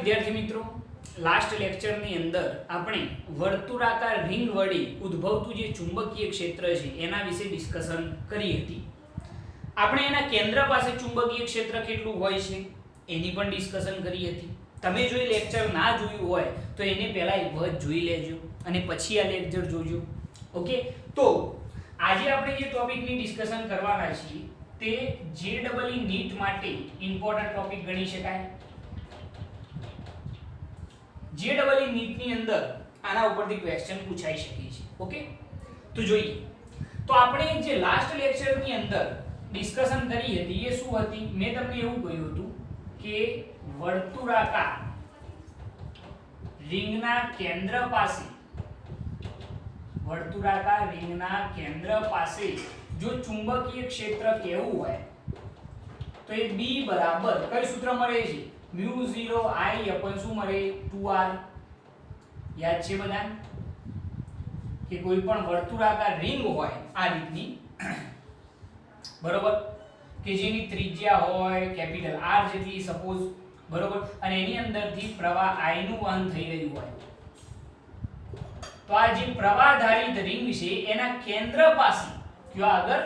વિદ્યાર્થી મિત્રો, લાસ્ટ લેક્ચરની અંદર આપણે વર્તુળાકાર રિંગ વડે ઉદ્ભવતું જે ચુંબકીય ક્ષેત્ર છે એના વિશે ડિસ્કશન કરી હતી. આપણે એના કેન્દ્ર પાસે ચુંબકીય ક્ષેત્ર કેટલું હોય છે એની પણ ડિસ્કશન કરી હતી. તમે જો એ લેક્ચર ના જોયું હોય તો એને પહેલા એક વખત જોઈ લેજો અને પછી આ લેક્ચર જોજો. ઓકે, તો આજે આપણે જે ટોપિકની ડિસ્કશન કરવાના છીએ તે JEE નીટ માટે ઇમ્પોર્ટન્ટ ટોપિક ગણી શકાય. JEE નીટની અંદર આના ઉપરથી ક્વેશ્ચન પૂછાઈ શકે છે. ઓકે, તો જોઈએ. તો આપણે જે લાસ્ટ લેક્ચરની અંદર ડિસ્કશન કરી હતી એ શું હતી? મેં તમને એવું કહ્યું હતું કે વર્તુળાકાર રિંગના કેન્દ્ર પાસે જો ચુંબકીય ક્ષેત્ર કેવું હોય તો એ B બરાબર કઈ સૂત્ર મળે છે? μ0I શું મળે? 2R. યાદ છે બધા કે કોઈ પણ વર્તુળાકાર રિંગ હોય આ રીતની, બરોબર, કે જેની ત્રિજ્યા હોય કેપિટલ R જેટલી સપોઝ, બરોબર, અને એની અંદરથી પ્રવાહ I નું વહન થઈ રહ્યું હોય, તો આ જે પ્રવાહધારિત રિંગ છે એના કેન્દ્ર પાસે કયો આગળ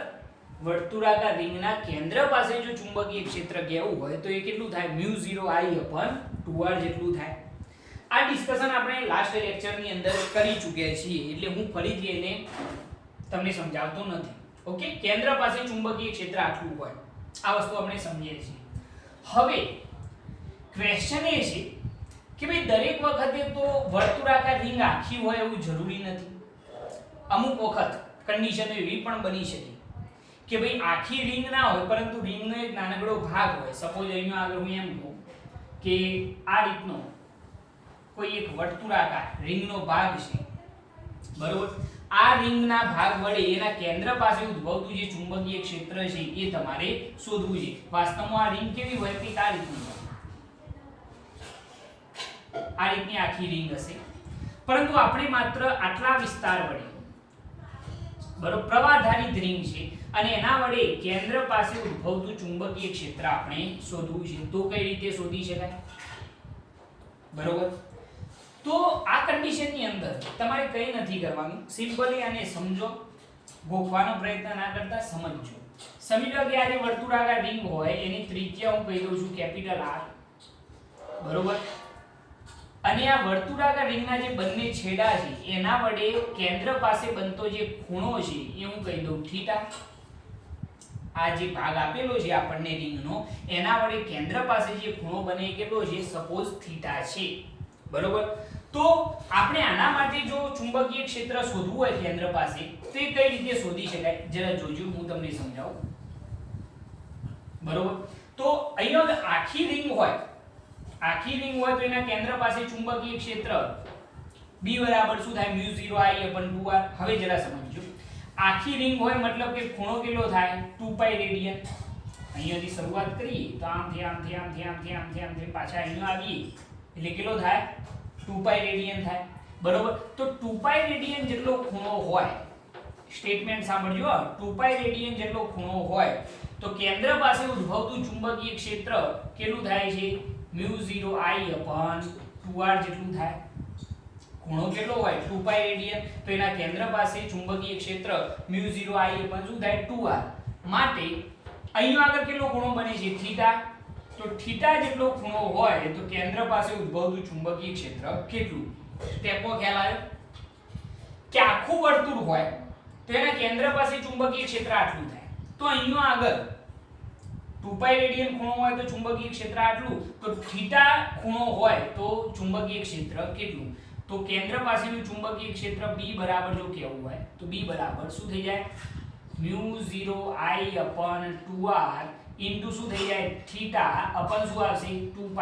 વર્તુળાકાર રિંગના કેન્દ્ર પાસે જો ચુંબકીય ક્ષેત્ર કેવું હોય તો એ કેટલું થાય? μ0I/2R જેટલું થાય. આ ડિસ્કશન આપણે લાસ્ટ લેક્ચરની અંદર કરી ચૂક્યા છીએ એટલે હું ફરીથી એને તમને સમજાવતો નથી. ઓકે, કેન્દ્ર પાસે ચુંબકીય ક્ષેત્ર આટલું હોય, આ વસ્તુ આપણે સમજીએ છીએ. હવે ક્વેશ્ચન એ છે કે ભાઈ દરેક વખતે તો વર્તુળાકાર રિંગ આખી હોય એવું જરૂરી નથી. અમુક વખત કન્ડિશન એવી પણ બની શકે કે ભાઈ આખી રિંગ ના હોય પરંતુ રિંગનો એક નાનકડો ભાગ હોય. સપોઝ અહીંયા આગળ હું એમ કહું કે આ રીતનો કોઈ એક વર્તુળાકાર રિંગનો ભાગ છે, બરોબર, આ રિંગના ભાગ વડે એના કેન્દ્ર પાસે ઉદ્ભવતું જે ચુંબકીય ક્ષેત્ર છે એ તમારે શોધવું છે. વાસ્તવમાં આ રિંગ કેવી હોય? કે આ રીતની હોય, આ રીતની આખી રિંગ હશે, પરંતુ આપણે માત્ર આટલા વિસ્તાર વડે, બરોબર, પ્રવાહધારિત રિંગ છે અને એના વડે કેન્દ્ર પાસે ઉદ્ભવતું ચુંબકીય ક્ષેત્ર આપણે શોધવું છે. તો કઈ રીતે શોધી શકાય? બરોબર, તો આ કન્ડિશનની અંદર તમારે કંઈ નથી કરવાનું, સિમ્પલી આને સમજો, ગોખવાનો પ્રયત્ન ના કરતા સમજજો. સમજી લો કે આ જે વર્તુળાકાર રિંગ હોય એની ત્રિજ્યા હું કહી દઉં છું કેપિટલ R, બરોબર, અને આ વર્તુળાકાર રિંગના જે બંને છેડા છે એના વડે કેન્દ્ર પાસે બનતો જે ખૂણો છે એ હું કહી દઉં થીટા. આ જે ભાગ આપેલો છે આપણને રિંગનો એના વડે કેન્દ્ર પાસે જે ખૂણો બને એ કેટલો છે? સપોઝ થીટા છે, બરોબર. તો આપણે આના માટે જો ચુંબકીય ક્ષેત્ર શોધવું હોય કેન્દ્ર પાસે તો એ કઈ રીતે શોધી શકાય જરા જોજો, હું તમને સમજાવું, બરોબર. તો અહીંયા આખી રિંગ હોય તો એના કેન્દ્ર પાસે ચુંબકીય ક્ષેત્ર B બરાબર શું થાય? μ0I/2R. હવે જરા સમજો, આખી રિંગ હોય મતલબ કે ખૂણો કેટલો થાય? 2π રેડિયન. અહીંયાથી શરૂઆત કરીએ તો આમથી પાછા અહીંયા આવીએ એટલે કેટલો થાય? 2π રેડિયન થાય, બરોબર. તો 2π રેડિયન જેટલો ખૂણો હોય, સ્ટેટમેન્ટ સાંભળજો, 2π રેડિયન જેટલો ખૂણો હોય તો કેન્દ્ર પાસે ઉદ્ભવતું ચુંબકીય ક્ષેત્ર કેટલું થાય છે? μ0I/2R જેટલું થાય. ખૂણો કેટલો હોય? 2π રેડિયન, તો એના કેન્દ્ર પાસે ચુંબકીય ક્ષેત્ર μ0I/ શું થાય? 2R. માટે અહીંયા આગળ કેટલો ખૂણો બને છે? થીટા. તો થીટા જેટલો ખૂણો હોય તો કેન્દ્ર પાસે ઉદ્ભવતું ચુંબકીય ક્ષેત્ર કેટલું? સ્ટેપો ખ્યાલ આવ્યો કે આખું વર્તુળ હોય તો એના કેન્દ્ર પાસે ચુંબકીય ક્ષેત્ર આટલું થાય. તો અહીંયા આગળ 2π રેડિયન ખૂણો હોય તો ચુંબકીય ક્ષેત્ર આટલું, તો થીટા ખૂણો હોય તો ચુંબકીય ક્ષેત્ર કેટલું? તો કેન્દ્ર પાસેનું ચુંબકીય ક્ષેત્ર B બરાબર જો કેવું હોય તો B બરાબર શું થઈ જાય? μ0I/2R ઇન્ટુ શું થઈ જાય? થીટા અપન શું આવશે? 2π.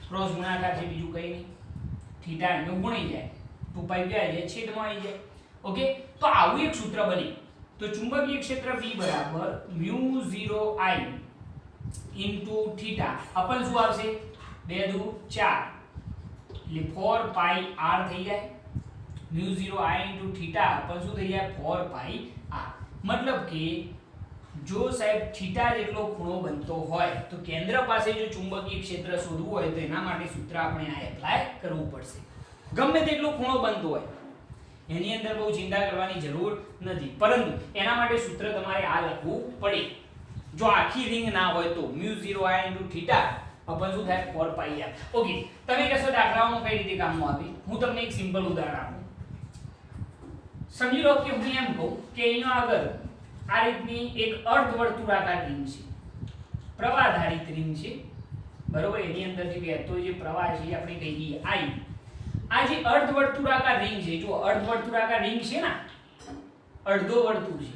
ક્રોસ ગુણાકાર છે, બીજું કંઈ નહીં. થીટા એનો ગુણાઈ જાય, 2π ક્યાં જાય? છેદમાં આવી જાય. ઓકે, તો આવું એક સૂત્ર બને. તો ચુંબકીય ક્ષેત્ર B બરાબર μ0I ઇન્ટુ થીટા અપન શું આવશે? 2 દુ 4 એટલે 4πr થઈ જાય. μ0I ઇન્ટુ થીટા અપન શું થઈ જાય? 4πr. મતલબ કે જો સાહેબ થીટા જેટલો ખૂણો બનતો હોય તો કેન્દ્ર પાસે જો ચુંબકીય ક્ષેત્ર શોધવું હોય તો એના માટે સૂત્ર આપણે આ એપ્લાય કરવું પડશે. ગમે તેટલો ખૂણો બનતો હોય એની અંદર બહુ ચિંતા કરવાની જરૂર નથી, પરંતુ એના માટે સૂત્ર તમારે આ લખવું પડે. જો આખી રિંગ ના હોય તો μ0I * θ अपन શું થાય 4πr. ઓકે, તમે કહેશો દાખલાઓમાં કઈ રીતે કામમાં આવે? હું તમને એક સિમ્પલ ઉદાહરણ આપું. સમજી લો કે હું એમ કહું કે અહીંયા આગળ આ રીતની એક અર્ધવર્તુળાકાર રિંગ છે, પ્રવાહધારિત રિંગ છે, બરોબર. એની અંદરથી વહેતો જે પ્રવાહ છે આપણે કહી દઈએ I. આ જે અર્ધવર્તુળાકાર રિંગ છે, જો અર્ધવર્તુળાકાર રિંગ છે ને, અડધો વર્તુળ છે,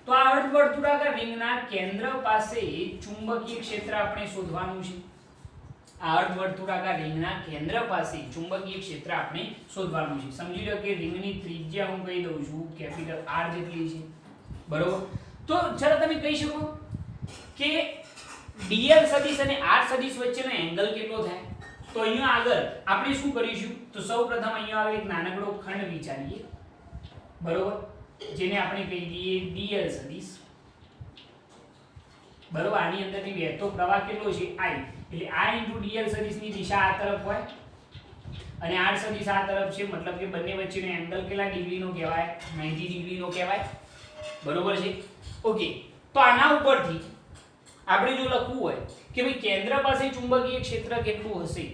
તો આ અર્ધવર્તુળાકાર રિંગના કેન્દ્ર પાસે ચુંબકીય ક્ષેત્ર આપણે શોધવાનું છે. આ અર્ધવર્તુળાકાર રિંગના કેન્દ્ર પાસે ચુંબકીય ક્ષેત્ર આપણે શોધવાનું છે. સમજી લો કે રિંગની ત્રિજ્યા હું કહી દઉં છું કેપિટલ R જેટલી છે, બરોબર. તો ચલો તમે કહી શકો કે dl સદિશ અને r સદિશ વચ્ચેનો એંગલ કેટલો થાય? તો અહીંયા આગળ આપણે શું કરીશું? તો સૌપ્રથમ અહીંયા આગળ એક નાનકડો ખંડ વિચારીએ, બરોબર, જેને આપણે કહી દઈએ dl સદિશ, બરોબર. આની અંદરથી વહેતો પ્રવાહ કેટલો છે? I. એટલે I * dl સદિશની દિશા આ તરફ હોય અને r સદિશ આ તરફ છે, મતલબ કે બંને વચ્ચેનો એંગલ કેટલા ડિગ્રીનો કહેવાય? 90 ડિગ્રીનો કહેવાય, બરોબર છે. ઓકે, તો આના ઉપરથી આપણે જો લખવું હોય કે ભાઈ કેન્દ્ર પાસે ચુંબકીય ક્ષેત્ર કેટલું હશે,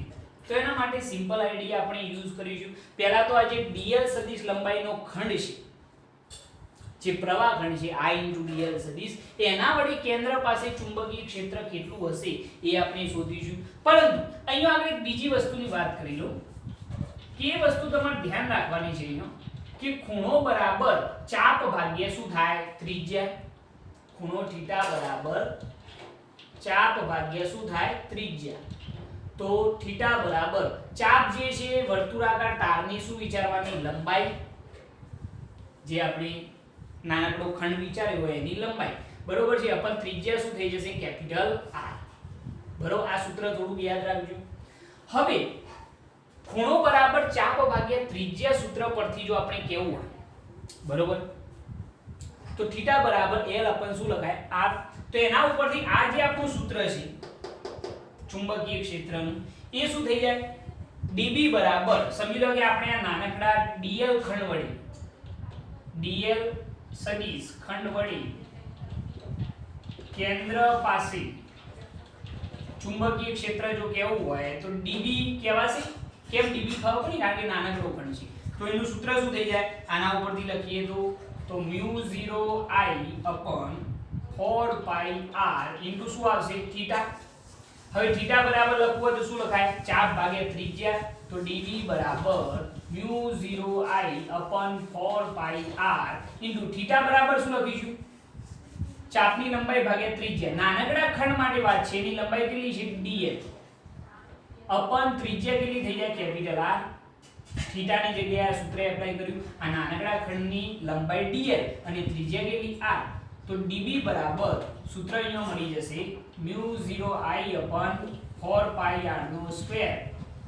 તો એના માટે સિમ્પલ આઈડિયા આપણે યુઝ કરીશું. પહેલા તો આ જે dl સદિશ લંબાઈનો ખંડ છે, જે પ્રવાહ ખંડ છે I * dl સદિશ, એના વડે કેન્દ્ર પાસે ચુંબકીય ક્ષેત્ર કેટલું હશે એ આપણે શોધીશું. પરંતુ અહીંયા આગળ એક બીજી વસ્તુની વાત કરી લો કે એ વસ્તુ તમારે ધ્યાન રાખવાની છે અહીંયા કે ખૂણો બરાબર ચાપ ભાગ્યા શું થાય? ત્રિજ્યા. ખૂણો થીટા બરાબર ચાપ ભાગ્યા શું થાય? ત્રિજ્યા. તો થીટા બરાબર ચાપ જે છે વર્તુળાકાર તારની શું વિચારવાની? લંબાઈ, જે આપણે નાનકડો ખંડ વિચાર્યો હોય એની લંબાઈ, બરોબર છે. अपन ત્રિજ્યા શું થઈ જશે? કેપિટલ R, બરોબર. આ સૂત્ર થોડું યાદ રાખજો. હવે ખૂણો બરાબર ચાપ ભાગ્યા ત્રિજ્યા સૂત્ર પરથી જો આપણે કેવું હોય, બરોબર, તો થીટા બરાબર L अपन શું લખાય? R. તો એના ઉપરથી આ જે આપણું સૂત્ર છે ચુંબકીય ક્ષેત્રનું, એ શું થઈ જાય? dB બરાબર, સમજી લો કે આપણે આ નાનકડા dl ખંડ વડે, dl સદિશ ખંડ વડે કેન્દ્ર પાસે ચુંબકીય ક્ષેત્ર જો કેવું હોય તો dB કહેવાશે. કેમ dB ખબર પડી? કારણ કે નાનકડો ખંડ છે. તો એનું સૂત્ર શું થઈ જાય? આના ઉપરથી લખીએ તો μ0I / 4πr ઇન્ટુ શું આવશે? થીટા. હવે થીટા બરાબર લખવું હોય તો શું લખાય? ચાપ ભાગ્યા ત્રિજ્યા. તો dB બરાબર μ0I / 4πr ઇન્ટુ થીટા બરાબર શું લખીશું? ચાપની લંબાઈ ભાગ્યા ત્રિજ્યા. નાનકડા ખંડ માટે વાત છે, એની લંબાઈ કેટલી છે? dl અપન ત્રિજ્યા કેટલી થઈ જાય? Capital R. થીટાની જગ્યાએ આ સૂત્ર એપ્લાય કર્યું. આ નાનકડા ખંડની લંબાઈ dl અને ત્રિજ્યા કેટલી? R. તો dB બરાબર સૂત્ર અહીંયા મળી જશે μ0I /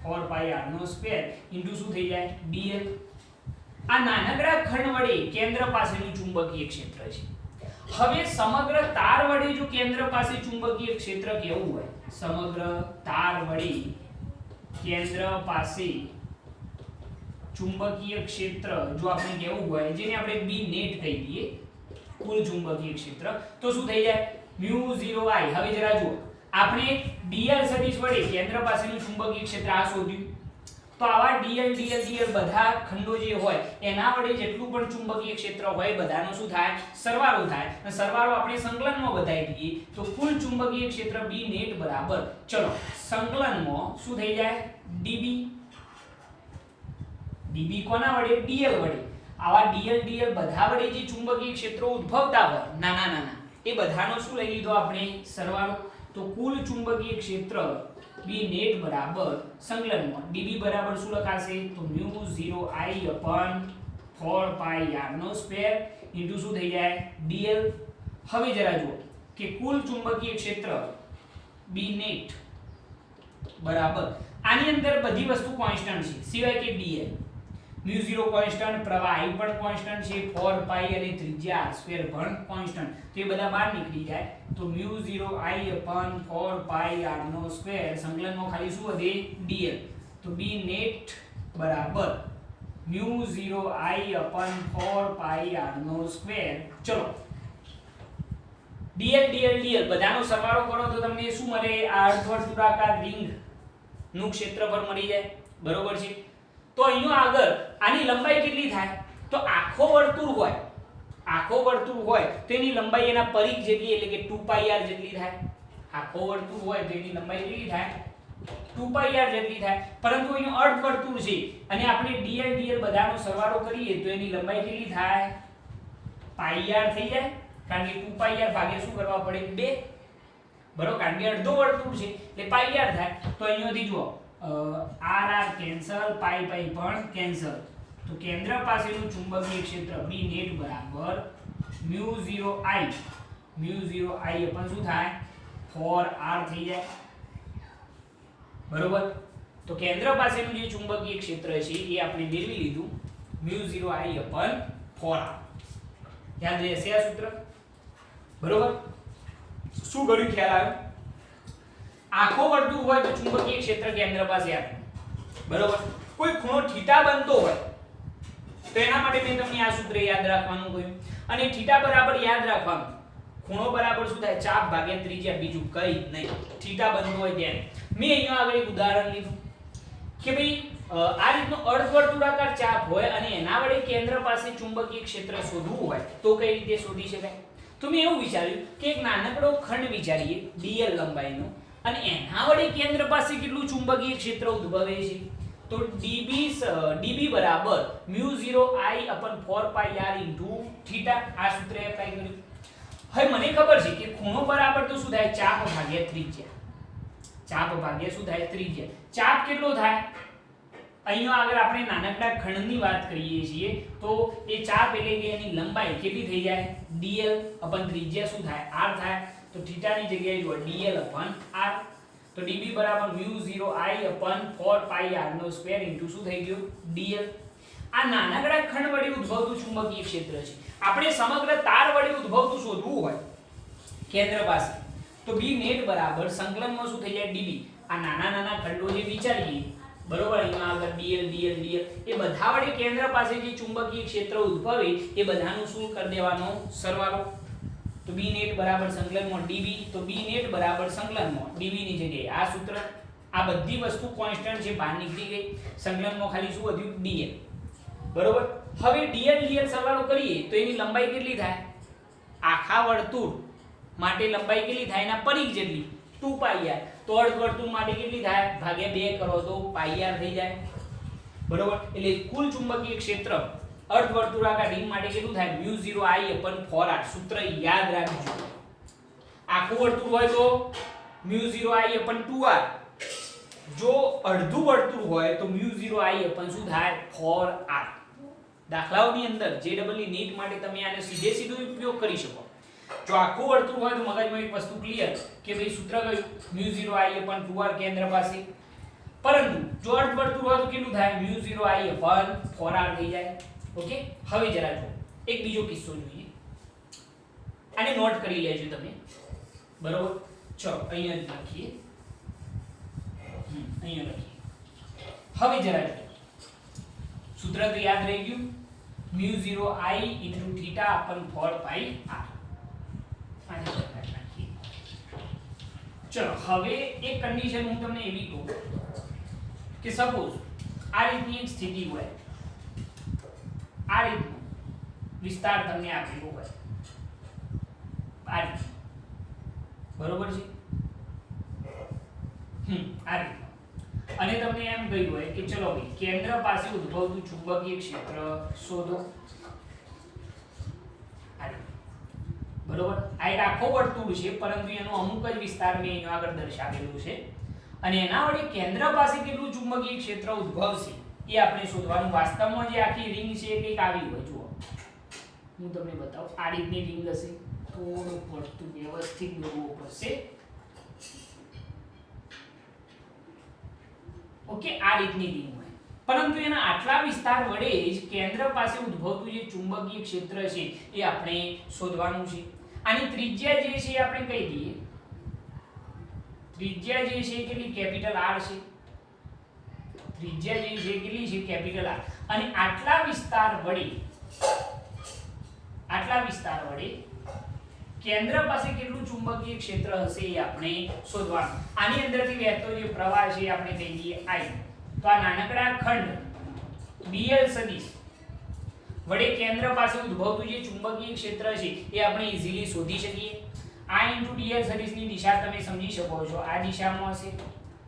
4πr² ઇન્ટુ શું થઈ જાય? dl. આ નાનકડા ખંડ વડે કેન્દ્ર પાસેનું ચુંબકીય ક્ષેત્ર છે. હવે સમગ્ર તાર વડે જો કેન્દ્ર પાસે ચુંબકીય ક્ષેત્ર કેવું હોય, સમગ્ર તાર વડે કેન્દ્ર પાસે ચુંબકીય ક્ષેત્ર જો આપણે કેવું હોય, જેને આપણે B નેટ કહી દઈએ, કુલ ચુંબકીય ક્ષેત્ર, તો શું થઈ જાય? μ0I. હવે જરા જુઓ, આપણે dl સદિશ વડે કેન્દ્ર પાસેનું ચુંબકીય ક્ષેત્ર આ શોધ્યું, તો આવા dl બધા ખંડો જે હોય એના વડે જેટલું પણ ચુંબકીય ક્ષેત્ર હોય બધાનો શું થાય? સરવાળો થાય. અને સરવાળો આપણે સંકલનમાં બતાવી દઈએ તો કુલ ચુંબકીય ક્ષેત્ર B નેટ બરાબર, ચલો સંકલનમાં શું થઈ જાય? dB. dB કોના વડે? dl વડે. આવા dl બધા વડે જે ચુંબકીય ક્ષેત્રો ઉદ્ભવતા હોય નાના નાના, એ બધાનો શું લઈ લીધો આપણે? સરવાળો. તો કુલ ચુંબકીય ક્ષેત્ર B નેટ બરાબર સંકલનમાં dB બરાબર શું લખાશે? તો μ0I / 4πr² ઇન્ટુ શું થઈ જાય? dl. હવે જરા જુઓ કે કુલ ચુંબકીય ક્ષેત્ર B નેટ બરાબર, આની અંદર બધી વસ્તુ કોન્સ્ટન્ટ છે સિવાય કે dl. μ0 કોન્સ્ટન્ટ, પ્રવાહ I પણ કોન્સ્ટન્ટ છે, 4 પાઈ અને ત્રિજ્યા r² પણ કોન્સ્ટન્ટ. તો એ બધા બહાર નીકળી જાય. તો μ0 I upon 4 પાઈ r² સંકલનમાં ખાલી શું વધે dl. તો b નેટ બરાબર μ0 I upon 4 પાઈ r². ચલો dl dl dl બધાનો સરવાળો કરો તો તમને શું મળે? આ અર્ધવર્તુળાકાર રિંગ નું ક્ષેત્રફળ મળી જાય. બરોબર છે. તો અહીંયા આગળ આની લંબાઈ કેટલી થાય? તો આખો વર્તુળ હોય તો એની લંબાઈ એના પરિઘ જેટલી એટલે કે 2πr જેટલી થાય. આખો વર્તુળ હોય તો એની લંબાઈ કેટલી થાય? 2πr જેટલી થાય. પરંતુ અહીંયા અર્ધવર્તુળ છે અને આપણે dl dl બધાનો સરવાળો કરીએ તો એની લંબાઈ કેટલી થાય? πr થઈ જાય. કારણ કે 2πr ભાગે શું કરવા પડે? 2. બરોબર, કારણ કે અડધો વર્તુળ છે એટલે πr થાય. તો અહીંયાથી જુઓ r કેન્સલ, પાઈ પણ કેન્સલ. તો કેન્દ્ર પાસેનું ચુંબકીય ક્ષેત્ર B નેટ બરાબર μ0 I પણ શું થાય? 4r થઈ જાય. બરોબર. તો કેન્દ્ર પાસેનું જે ચુંબકીય ક્ષેત્ર છે એ આપણે મેળવી લીધું μ0 I upon 4r. યાદ રહેશે આ સૂત્ર? બરોબર. શું કર્યું ખ્યાલ આવ્યો? આખો વર્તુળ હોય તો ચુંબકીય ક્ષેત્ર કેન્દ્ર પાસે આવે. બરોબર. કોઈ ખૂણો થીટા બનતો હોય તો એના માટે મેં તમને આ સૂત્ર યાદ રાખવાનું કહ્યું. અને થીટા બરાબર યાદ રાખવાનું, ખૂણો બરાબર શું થાય? ચાપ ભાગ્યા ત્રિજ્યા, બીજું કંઈ નહીં. થીટા બનતો હોય ત્યારે મેં અહીંયા આગળ એક ઉદાહરણ લીધું કે ભાઈ આ રીતનો અર્ધવર્તુળાકાર ચાપ હોય અને એના વડે કેન્દ્ર પાસે ચુંબકીય ક્ષેત્ર શોધવું હોય તો કઈ રીતે શોધી શકાય? તો મેં એવું વિચાર્યું કે એક નાનકડો ખંડ વિચારીએ dl લંબાઈનો અને એના વડે કેન્દ્ર પાસે કેટલું ચુંબકીય ક્ષેત્ર ઉદ્ભવે છે. તો db બરાબર μ0 I upon 4 pi r into theta. આ સૂત્ર એપ્લાય કર્યું. હવે મને ખબર છે કે ખૂણો બરાબર તો શું થાય? ચાપ ભાગ્યા ત્રિજ્યા. ચાપ ભાગ્યા શું થાય? ત્રિજ્યા. ચાપ કેટલો થાય? અહીંયા આગળ આપણે નાનકડા ખંડની વાત કરીએ છીએ તો એ ચાપ એટલે કે એની લંબાઈ કેટલી થઈ જાય? dl upon ત્રિજ્યા શું થાય? r થાય. તો થીટાની જગ્યાએ જો dl upon r. તો db બરાબર μ0 I upon 4 pi r² into શું થઈ ગયું? dl. આ નાનકડા ખંડ વડે ઉદ્ભવતું ચુંબકીય ક્ષેત્ર છે. આપણે સમગ્ર તાર વડે ઉદ્ભવતું શોધવું હોય કેન્દ્ર પાસે તો b નેટ બરાબર સંકલનમાં શું થઈ જાય? db. આ નાના ખંડો જે વિચારીએ બરોબર, અહીંયા આગળ dl dl dl એ બધા વડે કેન્દ્ર પાસે જે ચુંબકીય ક્ષેત્ર ઉદ્ભવે એ બધાનું શું કરી દેવાનો? સરવાળો. તો b નેટ બરાબર સંકલનમાં db. તો b નેટ બરાબર સંકલનમાં db ની જગ્યાએ આ સૂત્ર. આ બધી વસ્તુ કોન્સ્ટન્ટ છે, બહાર નીકળી ગઈ. સંકલનમાં ખાલી શું વધ્યું? dl. બરોબર. હવે dl dl સરવાળો કરીએ તો એની લંબાઈ કેટલી થાય? આખા વર્તુળ માટે લંબાઈ કેટલી થાય? એના પરિઘ જેટલી 2πr. તો અર્ધવર્તુળ માટે કેટલી થાય? ભાગ્યા 2 કરો તો πr થઈ જાય. બરોબર. એટલે કુલ ચુંબકીય ક્ષેત્ર અર્ધવર્તુળાકાર રિંગ માટે કેટલું થાય? μ0 I upon 4r. સૂત્ર યાદ રાખજો. આખું વર્તુળ હોય તો μ0 I upon 2r. જો અડધું વર્તુળ હોય તો μ0 I upon શું થાય? 4r. દાખલાઓની અંદર JEE નીટ માટે તમે આને સીધો ઉપયોગ કરી શકો. જો આખું વર્તુળ હોય તો મગજમાં એક વસ્તુ ક્લિયર કે ભાઈ સૂત્ર કયું? μ0 I upon 2r કેન્દ્ર પાસે. પરંતુ જો અર્ધવર્તુળ હોય તો કેટલું થાય? μ0 I upon 4r થઈ જાય. ઓકે. હવે જરા જો એક બીજો કિસ્સો જોઈએ. આને નોટ કરી લેજો તમે. બરોબર. ચલો અહીંયા જ લખીએ. અહીંયા લખીએ. હવે જરા જો સૂત્ર તો યાદ રહી ગયું μ0 I into theta upon 4 pi r. આને લખીએ. ચલો હવે એક કન્ડિશન હું તમને એવી કહું કે સપોઝ આ રીતની એક સ્થિતિ હોય, આ રીતનો વિસ્તાર તમને આપેલો હોય, આ રીતનો. બરોબર છે? આ રીતનો. અને તમને એમ કહ્યું હોય કે ચલો ભાઈ કેન્દ્ર પાસે ઉદ્ભવતું ચુંબકીય ક્ષેત્ર શોધો. આ રીતનો. બરોબર. આ એક આખો વર્તુળ છે પરંતુ એનો અમુક જ વિસ્તાર મેં અહીંયા આગળ દર્શાવેલું છે અને એના વડે કેન્દ્ર પાસે કેટલું ચુંબકીય ક્ષેત્ર ઉદ્ભવશે એ આપણે શોધવાનું. વાસ્તવમાં જે આખી રિંગ છે એ કંઈક આવી હોય. જુઓ હું તમને બતાવું. આ રીતની રિંગ હશે. થોડું પડતું વ્યવસ્થિત દોરવું પડશે. ઓકે. આ રીતની રિંગ હોય. પરંતુ એના આટલા વિસ્તાર વડે જ કેન્દ્ર પાસે ઉદ્ભવતું જે ચુંબકીય ક્ષેત્ર છે એ આપણે શોધવાનું છે. આની ત્રિજ્યા જે છે એ આપણે કહી દઈએ. ત્રિજ્યા જે છે કેટલી કેપિટલ R છે. ત્રિજ્યા જે છે કેટલી છે કેપિટલ R. અને આટલા વિસ્તાર વડે કેન્દ્ર પાસે કેટલું ચુંબકીય ક્ષેત્ર હશે એ આપણે શોધવાનું. આની અંદરથી વહેતો જે પ્રવાહ છે આપણે કહી દઈએ I. તો આ નાનકડા ખંડ dl સદિશ વડે કેન્દ્ર પાસે ઉદ્ભવતું જે ચુંબકીય ક્ષેત્ર છે એ આપણે ઈઝીલી શોધી શકીએ. I * dl સદિશની દિશા તમે સમજી શકો છો. આ દિશામાં હશે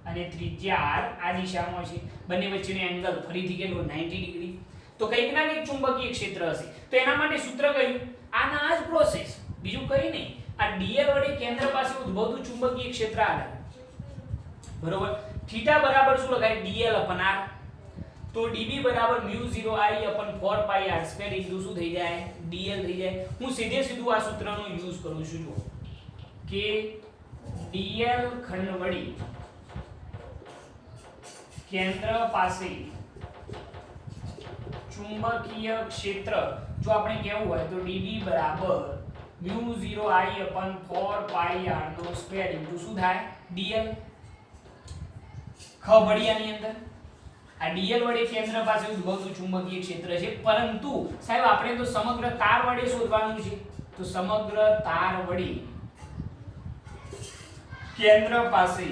અને ત્રિજ્યા R આ દિશામાં છે. બંને વચ્ચેનો એંગલ ફરીથી કેટલો 90 ડિગ્રી. તો કંઈક ના કંઈક ચુંબકીય ક્ષેત્ર હશે. તો એના માટે સૂત્ર કયું? આના જ પ્રોસેસ, બીજું કંઈ નહીં. આ dl વડે કેન્દ્ર પાસે ઉદ્ભવતું ચુંબકીય ક્ષેત્ર આ બરોબર. થીટા બરાબર શું લખાય? dl/r. તો db બરાબર μ0I/4πr² ઇન્ટુ શું થઈ જાય? dl થઈ જાય. હું સીધે સીધું આ સૂત્રનો યુઝ કરું છું. જો કે dl ખંડ વડે કેન્દ્ર પાસે ચુંબકીય ક્ષેત્ર જો આપણે કહેવું હોય તો db બરાબર μ0I/4πr² ઇન્ટુ શું થાય? dl. ખબડિયાની અંદર આ dl વડે કેન્દ્ર પાસે ઉદ્ભવતું ચુંબકીય ક્ષેત્ર છે, પરંતુ સાહેબ આપણે તો સમગ્ર તાર વડે શોધવાનું છે. તો સમગ્ર તાર વડે કેન્દ્ર પાસે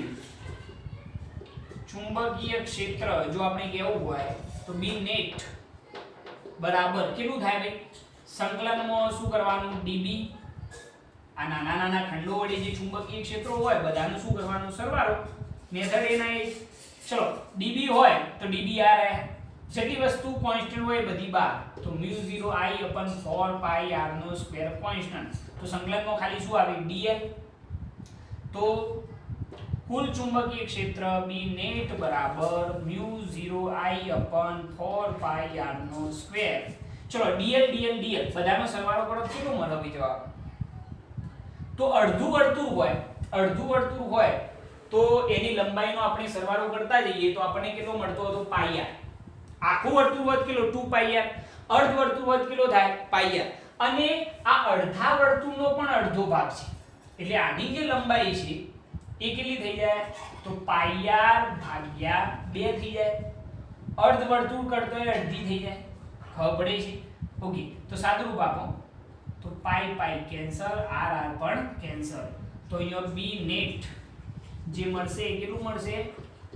ચુંબકીય ક્ષેત્ર જો આપણે કહેવું હોય તો b નેટ બરાબર કેટલું થાય ભાઈ? સંકલનમાં શું કરવાનું? db. આ નાના નાના ખંડો વડે જે ચુંબકીય ક્ષેત્રો હોય બધાનો શું કરવાનો? સરવાળો. મેથડ એના એ. ચલો db હોય તો dbr હે. જેટલી વસ્તુ કોન્સ્ટન્ટ હોય બધી બાર. તો μ0I/4πr² કોન્સ્ટન્ટ. તો સંકલનમાં ખાલી શું આવે? dl. તો કુલ ચુંબકીય ક્ષેત્ર B નેટ બરાબર μ0I/4πr². ચલો dl બધાનો સરવાળો કરો કેટલો મળે ભાઈ જવાબ? તો અડધું વર્તુળ હોય તો એની લંબાઈનો આપણે સરવાળો કરતા જઈએ તો આપણને કેટલો મળતો હતો? πr. આખું વર્તુળ હોત કેટલો? 2πr. અર્ધ વર્તુળ હોત કેટલો થાય? πr. અને આ અડધા વર્તુળનો પણ અડધો ભાગ છે, એટલે આની જે લંબાઈ છે એ કેટલી થઈ જાય? તો πr/2 થઈ જાય. અર્ધ વર્તુળ કરતો એ અડધી થઈ જાય. ખબર પડે છે? ઓકે. તો સાદુરૂપ આપો તો પાઈ કેન્સલ, r પણ કેન્સલ. તો અહીંયા b નેટ જે મળશે એ કેટલું મળશે?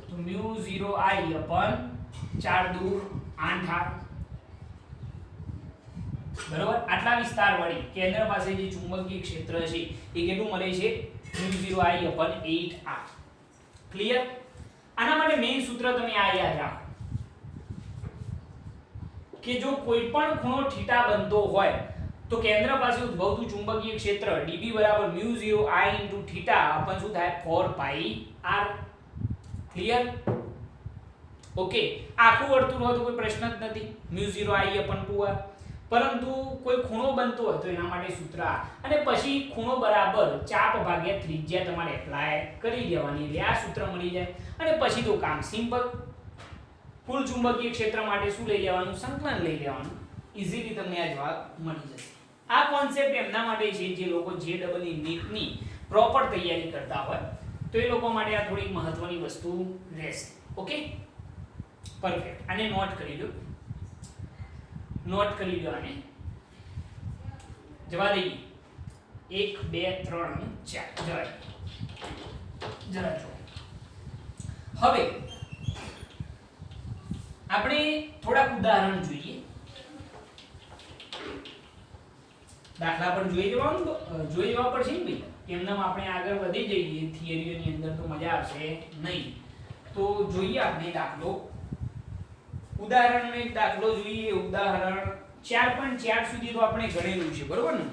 તો μ0I/4 દૂ 8 બરોબર. આટલા વિસ્તાર વડે કેન્દ્ર પાસે જે ચુંબકીય ક્ષેત્ર છે એ કેટલું મળે છે? μ0I/8r. ક્લિયર? આના માટે મેઈન સૂત્ર તમે આ યાદ રાખો કે જો કોઈ પણ ખૂણો થીટા બનતો હોય તો કેન્દ્ર પાસે ઉદ્ભવતું ચુંબકીય ક્ષેત્ર db બરાબર μ0I/θ अपन શું થાય? 4πr. ક્લિયર? ઓકે. આખું વર્તુળ હોય તો કોઈ પ્રશ્ન જ નથી, μ0I/2r. પરંતુ કોઈ ખૂણો બનતો હોય તો એના માટે સૂત્ર આ. અને પછી ખૂણો બરાબર ચાપ ભાગ્યા ત્રિજ્યા તમારે એપ્લાય કરી દેવાની, એટલે આ સૂત્ર મળી જાય. અને પછી તો કામ સિમ્પલ. કુલ ચુંબકીય ક્ષેત્ર માટે શું લઈ લેવાનું? સંકલન લઈ લેવાનું. ઈઝીલી તમને આ જવાબ મળી જશે. આ કોન્સેપ્ટ એમના માટે છે જે લોકો JEE નીટની પ્રોપર તૈયારી કરતા હોય તો એ લોકો માટે આ થોડી મહત્વની વસ્તુ રહેશે. Okay, perfect. આને નોટ કરી લો આને. જવા દઈએ 1 2 3 4 જરા જો. હવે આપણે થોડાક ઉદાહરણ જોઈએ. દાખલા પર જોઈ જવા પડશે ને ભાઈ. એમનામ આપણે આગળ વધી જઈએ થિયરીઓની અંદર તો મજા આવશે નહીં. તો જોઈએ આપણે દાખલો. ઉદાહરણનો એક દાખલો જોઈએ. ઉદાહરણ 4.4 સુધી તો આપણે ગણેલું છે, બરોબર ને?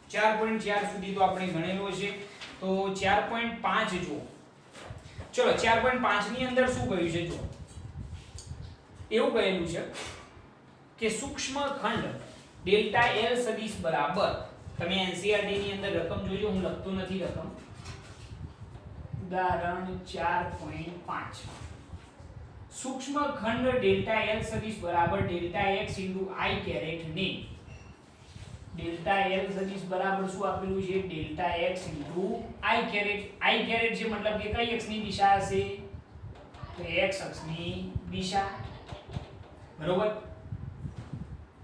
4.4 સુધી તો આપણે ગણેલો છે. તો 4.5 જો. ચલો 4.5 ની અંદર શું કહ્યું છે જો. એવું કહેલું છે કે સૂક્ષ્મ ખંડ ડેલ્ટા L સદિશ બરાબર, તમે NCERT ની અંદર રકમ જોજો, હું લખતો નથી રકમ. ઉદાહરણ 4.5 સૂક્ષ્મ ખંડ ડેલ્ટા એલ સદિશ બરાબર delta X into I caret ને ડેલ્ટા એલ સદિશ બરાબર શું આપેલું છે delta X into I caret જે મતલબ કે કઈ એક્સ ની દિશા હશે તો એક્સ અક્ષની દિશા બરોબર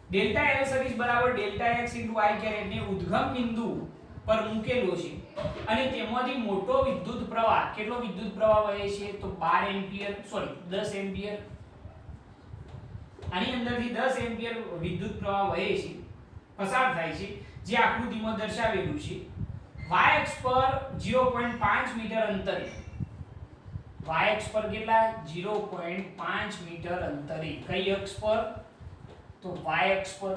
ડેલ્ટા એલ સદિશ બરાબર delta X into I caret ને ઉદ્ગમ બિંદુ પર મૂકેલો છે અને તેમાંથી મોટો વિદ્યુત પ્રવાહ કેટલો વિદ્યુત પ્રવાહ વહે છે તો 12 એમ્પિયર સોરી 10 એમ્પિયર આની અંદરથી 10 એમ્પિયર વિદ્યુત પ્રવાહ વહે છે પસાર થાય છે જે આકૃતિમાં દર્શાવેલું છે y અક્ષ પર 0.5 મીટર અંતરે y અક્ષ પર કેટલા 0.5 મીટર અંતરે કઈ અક્ષ પર તો y અક્ષ પર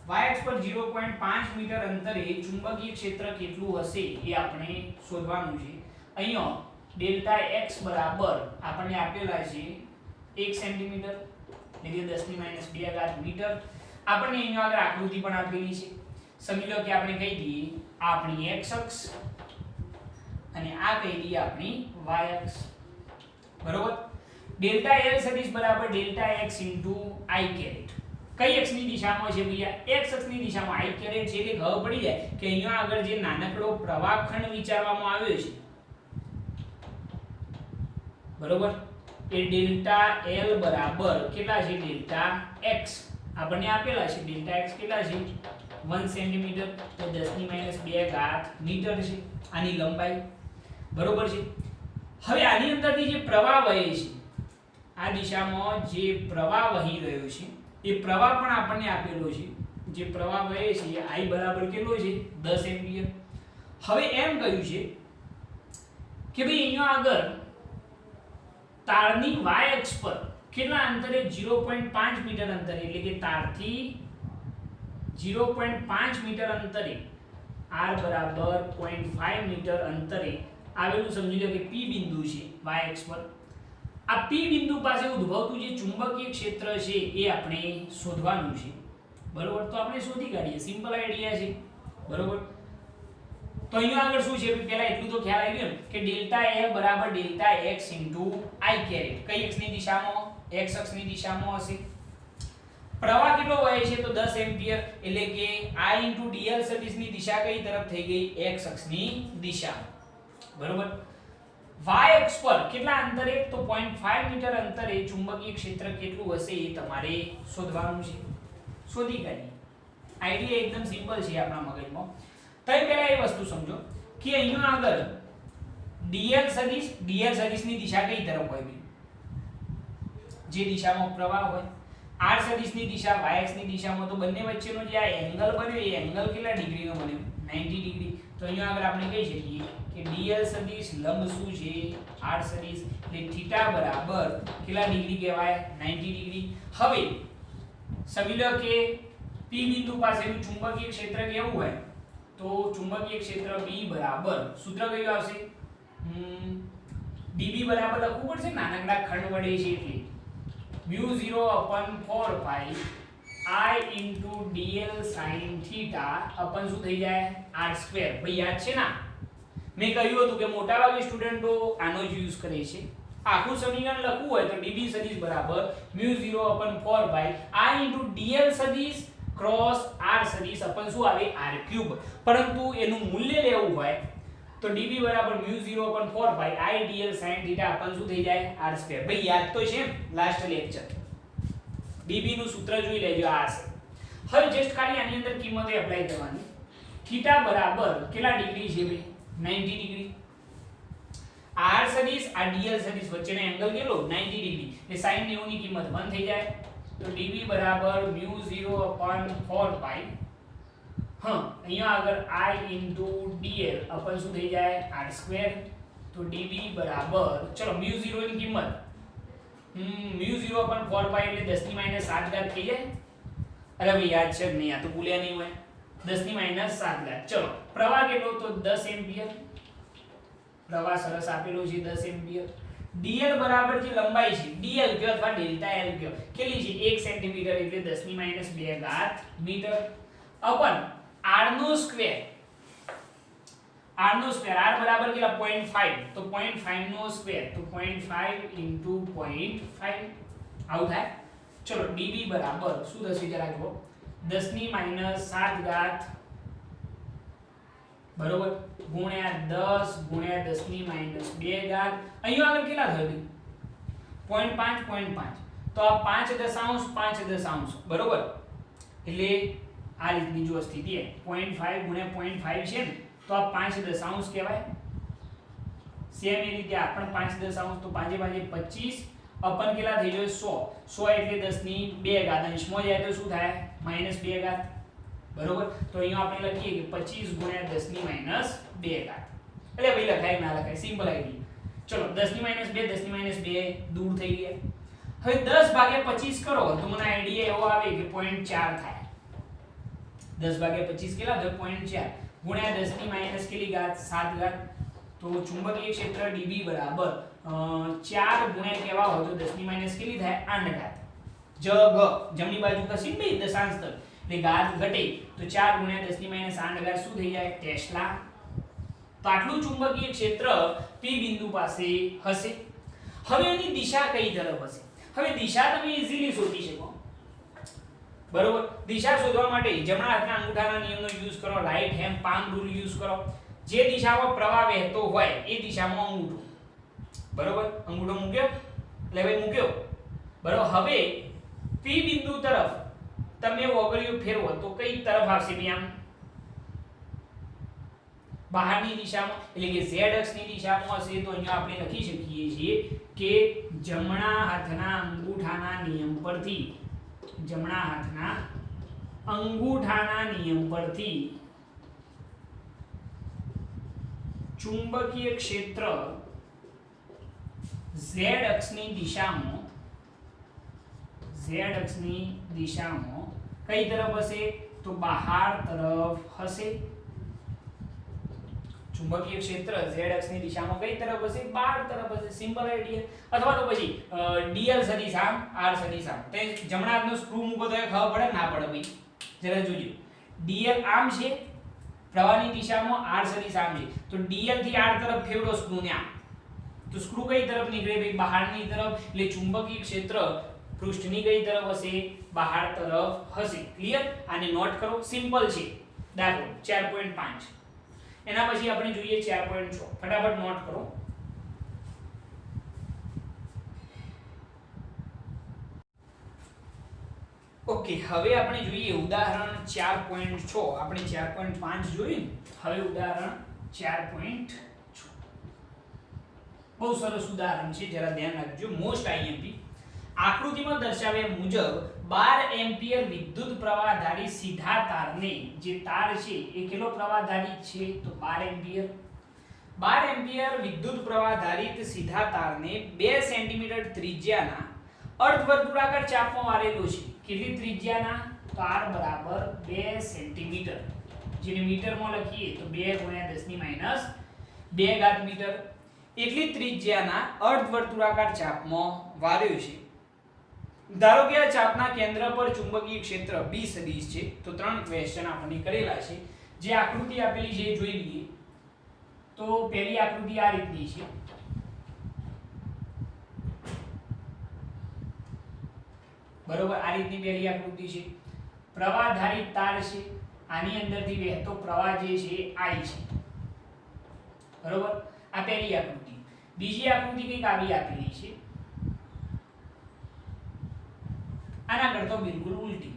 0.5 મીટર અંતરે ચુંબકીય ક્ષેત્ર કેટલું હશે એ આપણે શોધવાનું છે અહીંયા ડેલ્ટા x બરાબર આપણને આપેલા છે 1 સેન્ટીમીટર એટલે કે 10 ની -2 ઘાત મીટર આપણને અહીંયા આગળ આકૃતિ પણ આપેલી છે સમજી લો કે આપણે કહી દઈએ આ આપણી x અક્ષ અને આ કહી દઈએ આપણી y અક્ષ બરોબર ડેલ્ટા l સદિશ બરાબર delta x into i caret કઈ x ની દિશામાં છે ભૈયા x અક્ષની દિશામાં i કેરેટ છે એટલે ખબર પડી જાય કે અહીંયા આગળ જે નાનકડો પ્રવાહ ખંડ વિચારવામાં આવ્યો છે બરોબર એ ડેલ્ટા l બરાબર કેટલા છે ડેલ્ટા x આપણને આપેલા છે ડેલ્ટા x કેટલા છે 1 સેન્ટીમીટર તો 10 ની -2 ઘાત મીટર છે આની લંબાઈ બરોબર છે હવે આની અંદરથી જે પ્રવાહ વહે છે આ દિશામાં જે પ્રવાહ વહી રહ્યો છે એ પ્રવાહ પણ આપણને આપેલો છે જે પ્રવાહ વહે છે I બરાબર કેટલો છે 10 એમ્પિયર હવે એમ કહ્યું છે કે ભાઈ અહીંયા આગળ તારની y અક્ષ પર કેટલા અંતરે 0.5 મીટર અંતરે એટલે કે તારથી 0.5 મીટર અંતરે r બરાબર 0.5 મીટર અંતરે આવેલું સમજી લો કે p બિંદુ છે y અક્ષ પર આ p બિંદુ પાસે ઉદ્ભવતું જે ચુંબકીય ક્ષેત્ર છે એ આપણે શોધવાનું છે બરોબર તો આપણે શોધી કાઢીએ સિમ્પલ આઈડિયા છે બરોબર તો અહીંયા આગળ શું છે પહેલા એટલું તો ખ્યાલ આવી ગયો કે ડેલ્ટા l બરાબર delta x into i caret કઈ x ની દિશામાં x અક્ષની દિશામાં હશે પ્રવાહ કેટલો વહે છે તો 10 એમ્પિયર એટલે કે i ઇન્ટુ dl સદિશની દિશા કઈ તરફ થઈ ગઈ x અક્ષની દિશા બરોબર y અક્ષ પર કેટલા અંતરે તો 0.5 મીટર અંતરે ચુંબકીય ક્ષેત્ર કેટલું હશે એ તમારે શોધવાનું છે શોધી કાઢીએ આઈડિયા એકદમ સિમ્પલ છે આપણા મગજમાં તો પહેલા એ વસ્તુ સમજો કે અહીંયા આગળ dl સદિશની દિશા કઈ તરફ હોય બી જે દિશામાં પ્રવાહ હોય r સદિશની દિશા y અક્ષની દિશામાં તો બંને વચ્ચેનો જે આ એંગલ બન્યો એ એંગલ કેટલા ડિગ્રીનો બન્યો 90 ડિગ્રી તો અહીંયા આગળ આપણે કહી શકીએ કે dl સદિશ લંબ શું છે r સદિશ એટલે થીટા બરાબર કેટલા ડિગ્રી કહેવાય 90 ડિગ્રી હવે સમજી લો કે p બિંદુ પાસેનું ચુંબકીય ક્ષેત્ર કેવું હોય તો ચુંબકીય ક્ષેત્ર B બરાબર સૂત્ર કયું આવશે dB બરાબર લખવું પડશે નાનકડા ખંડ વડે છે એટલે μ0/4 pi I into dl sin theta अपन શું થઈ જાય r2 ભાઈ યાદ છે ના મેં કહ્યું હતું કે મોટાભાગે સ્ટુડન્ટો આનો જ યુઝ કરે છે આખું સમીકરણ લખવું હોય તો dB સદિશ બરાબર μ0/4 pi I into dl સદિશ ક્રોસ r સદિશ अपन શું આવે r3 પરંતુ એનું મૂલ્ય લેવું હોય તો dB બરાબર μ0/4 pi I dl sin theta अपन શું થઈ જાય r2 ભાઈ યાદ તો છે લાસ્ટ લેક્ચર dB નું સૂત્ર જોઈ લેજો આ છે હવે જસ્ટ ખાલી આની અંદર કિંમતો એપ્લાય કરવાની થીટા બરાબર કેટલા ડિગ્રી છે ભાઈ 90 ડિગ્રી r સદિશ આ dl સદિશ વચ્ચેનો એંગલ કેટલો 90 ડિગ્રી એટલે sin 90 ની કિંમત 1 થઈ જાય તો dB બરાબર μ0/4 pi અહીંયા આગળ I into dl अपन શું થઈ જાય r2 તો dB બરાબર ચલો μ0 ની કિંમત μ0/4 pi એટલે 10 ની -7 ઘાત થઈ જાય અરે ભાઈ યાદ છે નહીં આ તો ભૂલ્યા નહીં હોય 10 ની -7 ઘાત ચલો પ્રવાહ કેટલો તો 10 એમ્પિયર પ્રવાહ સરસ આપેલો છે 10 એમ્પિયર dl બરાબર જે લંબાઈ છે dl કયો અથવા ડેલ્ટા l કયો કેટલી છે 1 સેન્ટીમીટર એટલે 10 ની -2 ઘાત મીટર અપન r નો સ્ક્વેર r નો સ્ક્વેર, r બરાબર કેટલા 0.5, તો 0.5 નો સ્ક્વેર, તો 0.5 into 0.5 આવું થાય. ચલો dv બરાબર શું થશે જરા જુઓ, 10 ની -7 ઘાત બરોબર ગુણ્યા 10 ગુણ્યા 10 ની -2 ઘાત. અહીંયા આગળ કેટલા થયું 0.5 0.5, તો આ 5 દશાંશ 5 દશાંશ બરોબર, એટલે આ રીતની જો સ્થિતિ છે 0.5 ગુણ્યા 0.5 છે ને, તો આ 5 દશાંશ કહેવાય. સેમ એ રીતે આ પણ 5 દશાંશ, તો 5 5 25 અપન કેટલા થઈ જાય 100 એટલે 10 ની 2 ઘાત, અંશમાં જાય તો શું થાય -2 ઘાત બરોબર. તો અહીંયા આપણે લખીએ કે 25 ગુણ્યા 10 ની -2 ઘાત, એટલે ભાઈ લખાય ના લખાય સિમ્પલ આઈડિયા. ચલો 10 ની -2 10 ની -2 દૂર થઈ ગયા. હવે 10 ભાગ્યા 25 કરો તો મને આઈડિયા એવો આવે કે 0.4 થાય. 10 ભાગ્યા 25 કેટલા થાય 0.4 ગુણ્યા 10 ની માઈનસ કેટલી ઘાત 7 ઘાત, તો ચુંબકીય ક્ષેત્ર dB બરાબર 4 ગુણ્યા કેવા હોય તો 10 ની માઈનસ કેટલી થાય 8 ઘાત. જમણી બાજુ ખસી ને દશાંશ તક એટલે ઘાત ઘટે, તો 4 ગુણ્યા 10 ની માઈનસ 8 ઘાત શું થઈ જાય ટેસ્લા. તો આટલું ચુંબકીય ક્ષેત્ર P બિંદુ પાસે હશે. હવે એની દિશા કઈ તરફ હશે? હવે દિશા તમે ઈઝીલી શોધી શકો બરોબર. દિશા શોધવા માટે જમણા હાથના અંગૂઠાના નિયમનો યુઝ કરો, right hand palm rule use કરો. જે દિશામાં પ્રવાહ વહેતો હોય એ દિશામાં અંગૂઠો બરોબર, અંગૂઠો મૂક્યો એટલે હવે મૂક્યો બરોબર. હવે P બિંદુ તરફ તમે ઓગળિયું ફેરવો તો કઈ તરફ આવશે ભાઈ આમ બહારની દિશામાં, એટલે કે z અક્ષની દિશામાં હશે. તો અહીંયા આપણે લખી શકીએ છીએ કે જમણા હાથના અંગૂઠાના નિયમ પરથી, જમણા હાથના અંગૂઠાના નિયમ પરથી ચુંબકીય ક્ષેત્ર z અક્ષની દિશામાં, z અક્ષની દિશામાં કઈ તરફ હશે તો બહાર તરફ હશે. ચુંબકીય ક્ષેત્ર z અક્ષની દિશામાં કઈ તરફ હશે બહાર તરફ હશે. Simple idea. અથવા તો પછી dl સદિશ આમ r સદિશ આમ, તે જમણા હાથનો સ્ક્રૂ મૂકો તો ખબર પડે ના પડે ભાઈ જરા જોજો. dl આમ છે પ્રવાહની દિશામાં, r સદિશ આમ છે, તો dl થી r તરફ ફેરવો સ્ક્રૂ ને આમ, તો સ્ક્રૂ કઈ તરફ નીકળે ભાઈ બહારની તરફ. એટલે ચુંબકીય ક્ષેત્ર પૃષ્ઠની કઈ તરફ હશે બહાર તરફ હશે. ક્લિયર? આને નોટ કરો, સિમ્પલ છે દાખલો 4.5. એના પછી આપણે જોઈએ 4.6, ફટાફટ નોટ કરો. ઓકે, હવે આપણે જોઈએ ઉદાહરણ 4.6. આપણે 4.5 જોયું, હવે ઉદાહરણ 4.6 બહુ સરસ ઉદાહરણ છે, જરા ધ્યાન રાખજો. Most IMP. આકૃતિમાં દર્શાવ્યા મુજબ 12 એમ્પિયર વિદ્યુત પ્રવાહધારી સીધા તારને, જે તાર છે એ કેટલો પ્રવાહધારી છે તો 12 એમ્પિયર. 12 એમ્પિયર વિદ્યુત પ્રવાહધારિત સીધા તારને 2 સેન્ટીમીટર ત્રિજ્યાના અર્ધવર્તુળાકાર ચાપમાં વાળેલો છે. કેટલી ત્રિજ્યાના તો r બરાબર 2 સેન્ટીમીટર, જેને મીટરમાં લખીએ તો 2 ગુણ્યા 10 ની માઈનસ 2 ઘાત મીટર. એટલી ત્રિજ્યાના અર્ધવર્તુળાકાર ચાપમાં વાળ્યો છે. ધારો કે આ ચાપના કેન્દ્ર પર ચુંબકીય ક્ષેત્ર B સદિશ છે. તો 3 ક્વેશ્ચન આપણને કરેલા છે. જે આકૃતિ આપેલી છે એ જોઈ લઈએ. તો પહેલી આકૃતિ આ રીતની છે બરોબર. આ રીતની પહેલી આકૃતિ છે. પ્રવાહધારી તાર છે, આની અંદરથી વહેતો પ્રવાહ જે છે I છે બરોબર. આ પહેલી આકૃતિ. બીજી આકૃતિ કંઈક આવી આપેલી છે, આના કરતો બિલકુલ ઉલટી.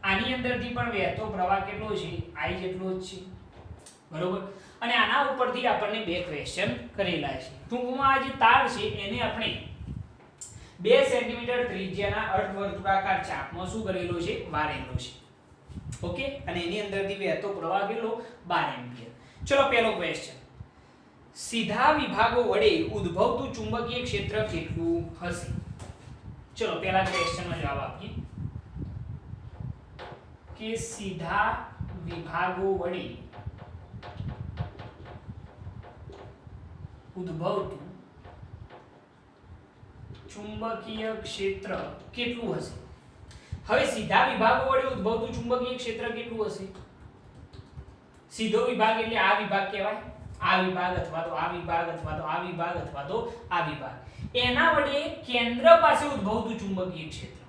આની અંદરથી પણ વહેતો પ્રવાહ કેટલો છે I જેટલો જ છે બરોબર. અને આના ઉપરથી આપણને બે ક્વેશ્ચન કરેલા છે. ટૂંકમાં આ જે તાર છે એને આપણે 2 સેન્ટીમીટર ત્રિજ્યાના અર્ધવર્તુળાકાર ચાપમાં શું કરેલો છે વાળેલો છે. ઓકે, અને એની અંદરથી વહેતો પ્રવાહ કેટલો 12 એમ્પિયર. ચલો પહેલો ક્વેશ્ચન, સીધા વિભાગો વડે ઉદ્ભવતું ચુંબકીય ક્ષેત્ર કેટલું હશે? ચલો પહેલા ક્વેશ્ચનનો જવાબ આપીએ કે સીધા વિભાગો વડે ઉદ્ભવતું ચુંબકીય ક્ષેત્ર કેટલું હશે? હવે સીધા વિભાગો વડે ઉદ્ભવતું ચુંબકીય ક્ષેત્ર કેટલું હશે? સીધો વિભાગ એટલે આ વિભાગ કહેવાય, આ વિભાગ અથવા તો આ વિભાગ અથવા તો આ વિભાગ અથવા તો આ વિભાગ. એના વડે કેન્દ્ર પાસે ઉદ્ભવતું ચુંબકીય ક્ષેત્ર,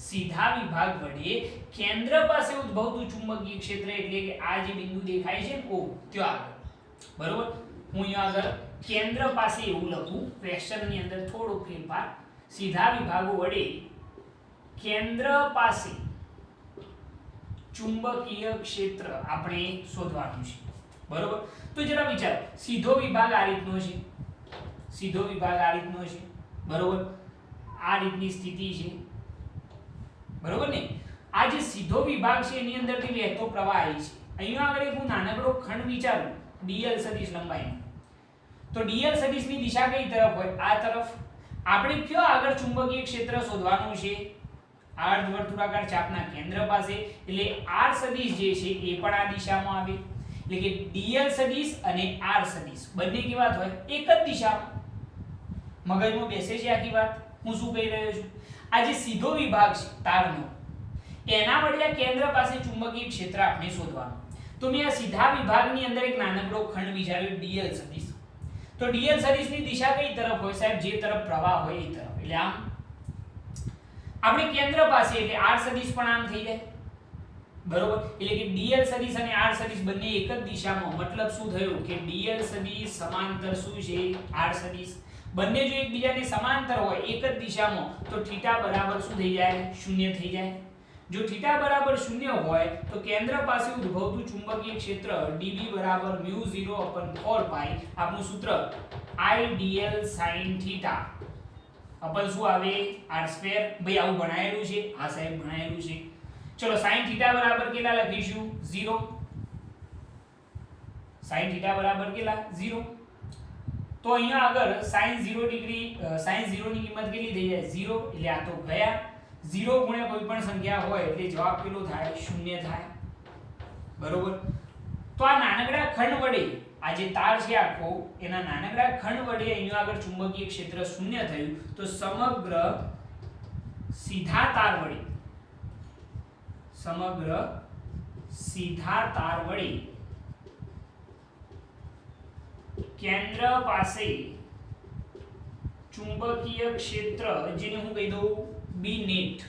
સીધા વિભાગ વડે કેન્દ્ર પાસે ઉદ્ભવતું ચુંબકીય ક્ષેત્ર એટલે કે આ જે બિંદુ દેખાય છે ઓ ત્યાં આગળ, બરોબર. હું અહીંયા આગળ કેન્દ્ર પાસે એવું લખું, ક્વેશ્ચનની અંદર થોડો ફેરફાર. સીધા વિભાગો વડે કેન્દ્ર પાસે ચુંબકીય ક્ષેત્ર આપણે શોધવાનું છે, બરોબર. તો જરા વિચારો, સીધો વિભાગ આ રીતનો છે, સીધો વિભાગ આ રીતનો છે, બરોબર. આ રીતની સ્થિતિ છે, બરોબર ને. આ જે સીધો વિભાગ છે એની અંદરથી વહેતો પ્રવાહ આવી છે. અહીંયા આગળ એક હું નાનકડો ખંડ વિચારું dl સદિશ લંબાઈનો, તો dl સદિશની દિશા કઈ તરફ હોય? આ તરફ. આપણે કયો આગળ ચુંબકીય ક્ષેત્ર શોધવાનું છે? અર્ધવર્તુળાકાર ચાપના કેન્દ્ર પાસે, એટલે r સદિશ જે છે એ પણ આ દિશામાં આવે, એટલે કે dl સદિશ અને r સદિશ બંને કેવા હોય? એક જ દિશામાં. મગજમાં બેસે છે આખી વાત? હું શું કહી રહ્યો છું? આ જે સીધો વિભાગ છે તારનો, એના વડે આ કેન્દ્ર પાસે ચુંબકીય ક્ષેત્ર આપણે શોધવાનું. તો મેં આ સીધા વિભાગની અંદર એક નાનકડો ખંડ વિચાર્યો dl સદિશ. તો dl સદિશની દિશા કઈ તરફ હોય સાહેબ? જે તરફ પ્રવાહ હોય એ તરફ. એટલે આમ આપણે કેન્દ્ર પાસે એટલે r સદિશ પણ આમ થઈ જાય, બરોબર. એટલે કે dl સદિશ અને r સદિશ બંને એક જ દિશામાં. મતલબ શું થયું કે dl સદિશ સમાંતર શું છે? r સદિશ. બંને જો એકબીજાને સમાંતર હોય એક જ દિશામાં તો θ બરાબર શું થઈ જાય? 0 થઈ જાય. જો θ બરાબર 0 હોય તો કેન્દ્ર પાસે ઉદ્ભવતું ચુંબકીય ક્ષેત્ર dB બરાબર μ0/4π, આપણું સૂત્ર I dl sin θ અપન શું આવે? r². ભાઈ આવું ભણાયેલું છે? હા સાહેબ ભણાયેલું છે. ચલો sin θ બરાબર કેટલા લખીશું? 0. sin θ બરાબર કેટલા? 0. તો અહીંયા આગળ sin 0 ડિગ્રી sin 0 ની કિંમત કેટલી થઈ જાય? 0. એટલે આ તો ગયા. 0 ગુણ્યા કોઈ પણ સંખ્યા હોય એટલે જવાબ કેટલો થાય? 0 થાય, બરોબર. તો આ નાનકડા ખંડ વડે આ જે તાર છે આખો એના નાનકડા ખંડ વડે અહીંયા આગળ ચુંબકીય ક્ષેત્ર 0 થયું. તો સમગ્ર સીધા તાર વડે કેન્દ્ર પાસે ચુંબકીય ક્ષેત્ર જેને હું કહી દઉં B નેટ,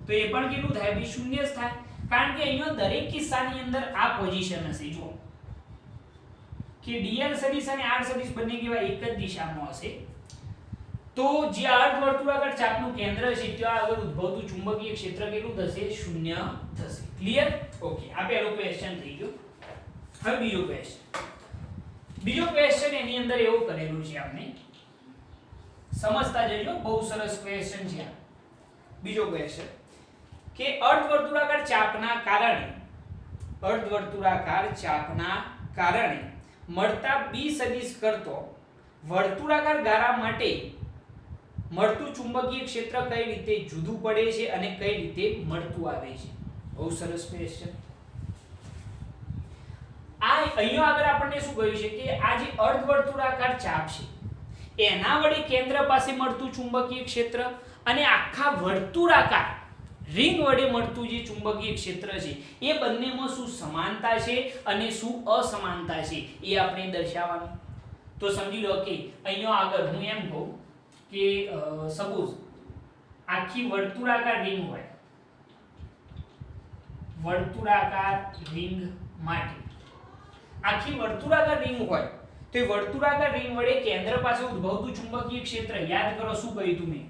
તો એ પણ કેટલું થાય? B 0 જ થાય. કારણ કે અહીંયા દરેક કિસ્સાની અંદર આ પોઝિશન હશે. જુઓ કે dl સદિશ અને r સદિશ બંને કેવા? એક જ દિશામાં હશે. તો જે અર્ધવર્તુળાકાર ચાપનું કેન્દ્ર છે ત્યાં આગળ ઉદ્ભવતું ચુંબકીય ક્ષેત્ર કેટલું થશે? 0 થશે. ક્લિયર? ઓકે. આ પહેલો ક્વેશ્ચન થઈ ગયો. હવે બીજો ક્વેશ્ચન એની અંદર એવું કરેલું છે આપણે, સમજતા જજો. બહુ સરસ ક્વેશ્ચન છે આ. બીજો ક્વેશ્ચન કે અર્ધવર્તુળાકાર ચાપના કારણે મળતા B સદિશ કરતો વર્તુળાકાર ગારા માટે મળતું ચુંબકીય ક્ષેત્ર કઈ રીતે જુદું પડે છે અને કઈ રીતે મળતું આવે છે? બહુ સરસ ક્વેશ્ચન. આ અહીંયા આગળ આપણને શું કહ્યું છે કે આ જે અર્ધવર્તુળાકાર ચાપ છે એના વડે કેન્દ્ર પાસે મળતું ચુંબકીય ક્ષેત્ર અને આખા વર્તુળાકાર રિંગ વડે મળતું જે ચુંબકીય ક્ષેત્ર છે એ બંનેમાં શું સમાનતા છે અને શું અસમાનતા છે એ આપણે દર્શાવવાનું. તો સમજી લો કે અહીંયા આગળ હું એમ કહું કે સપોઝ આખી વર્તુળાકાર રિંગ હોય, વર્તુળાકાર રિંગ માટે આખી વર્તુળાકાર રિંગ હોય તો એ વર્તુળાકાર રિંગ વડે કેન્દ્ર પાસે ઉદ્ભવતું ચુંબકીય ક્ષેત્ર યાદ કરો શું કહ્યું તું મેં?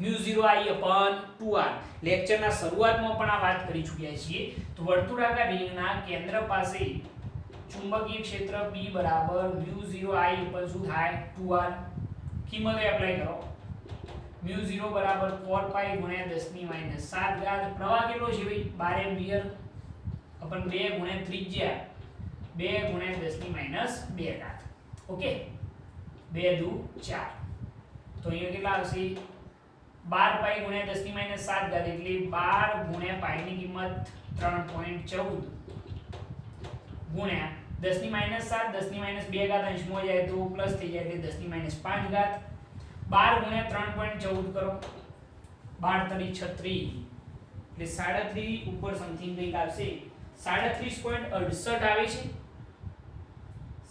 μ0I/2r. લેક્ચરના શરૂઆતમાં પણ આ વાત કરી ચૂક્યા છીએ. તો વર્તુળાકાર રિંગના કેન્દ્ર પાસે ચુંબકીય ક્ષેત્ર B બરાબર μ0I શું થાય? 2r. કિંમત એપ્લાય કરો. μ0 બરાબર 4π ગુણ્યા 10⁻⁷. પ્રવાહ કેટલો છે ભાઈ? 12 એમ્પિયર अपन 2 ગુણ્યા ત્રિજ્યા 2 ગુણ્યા 10⁻². ઓકે, 2 દુ 4. તો અહીંયા કેટલા આવશે? 12π ગુણ્યા 10⁻⁷, એટલે 12 ગુણ્યા પાઈ ની કિંમત 3.14 ગુણ્યા 10⁻⁷, 10⁻², અંશમાં જાય તો પ્લસ થઈ જાય એટલે 10⁻5. 12 ગુણ્યા 3.14 કરો, 12 × 36 એટલે 37 ઉપર સમથિંગ કંઈક આવશે, 37.68 આવે છે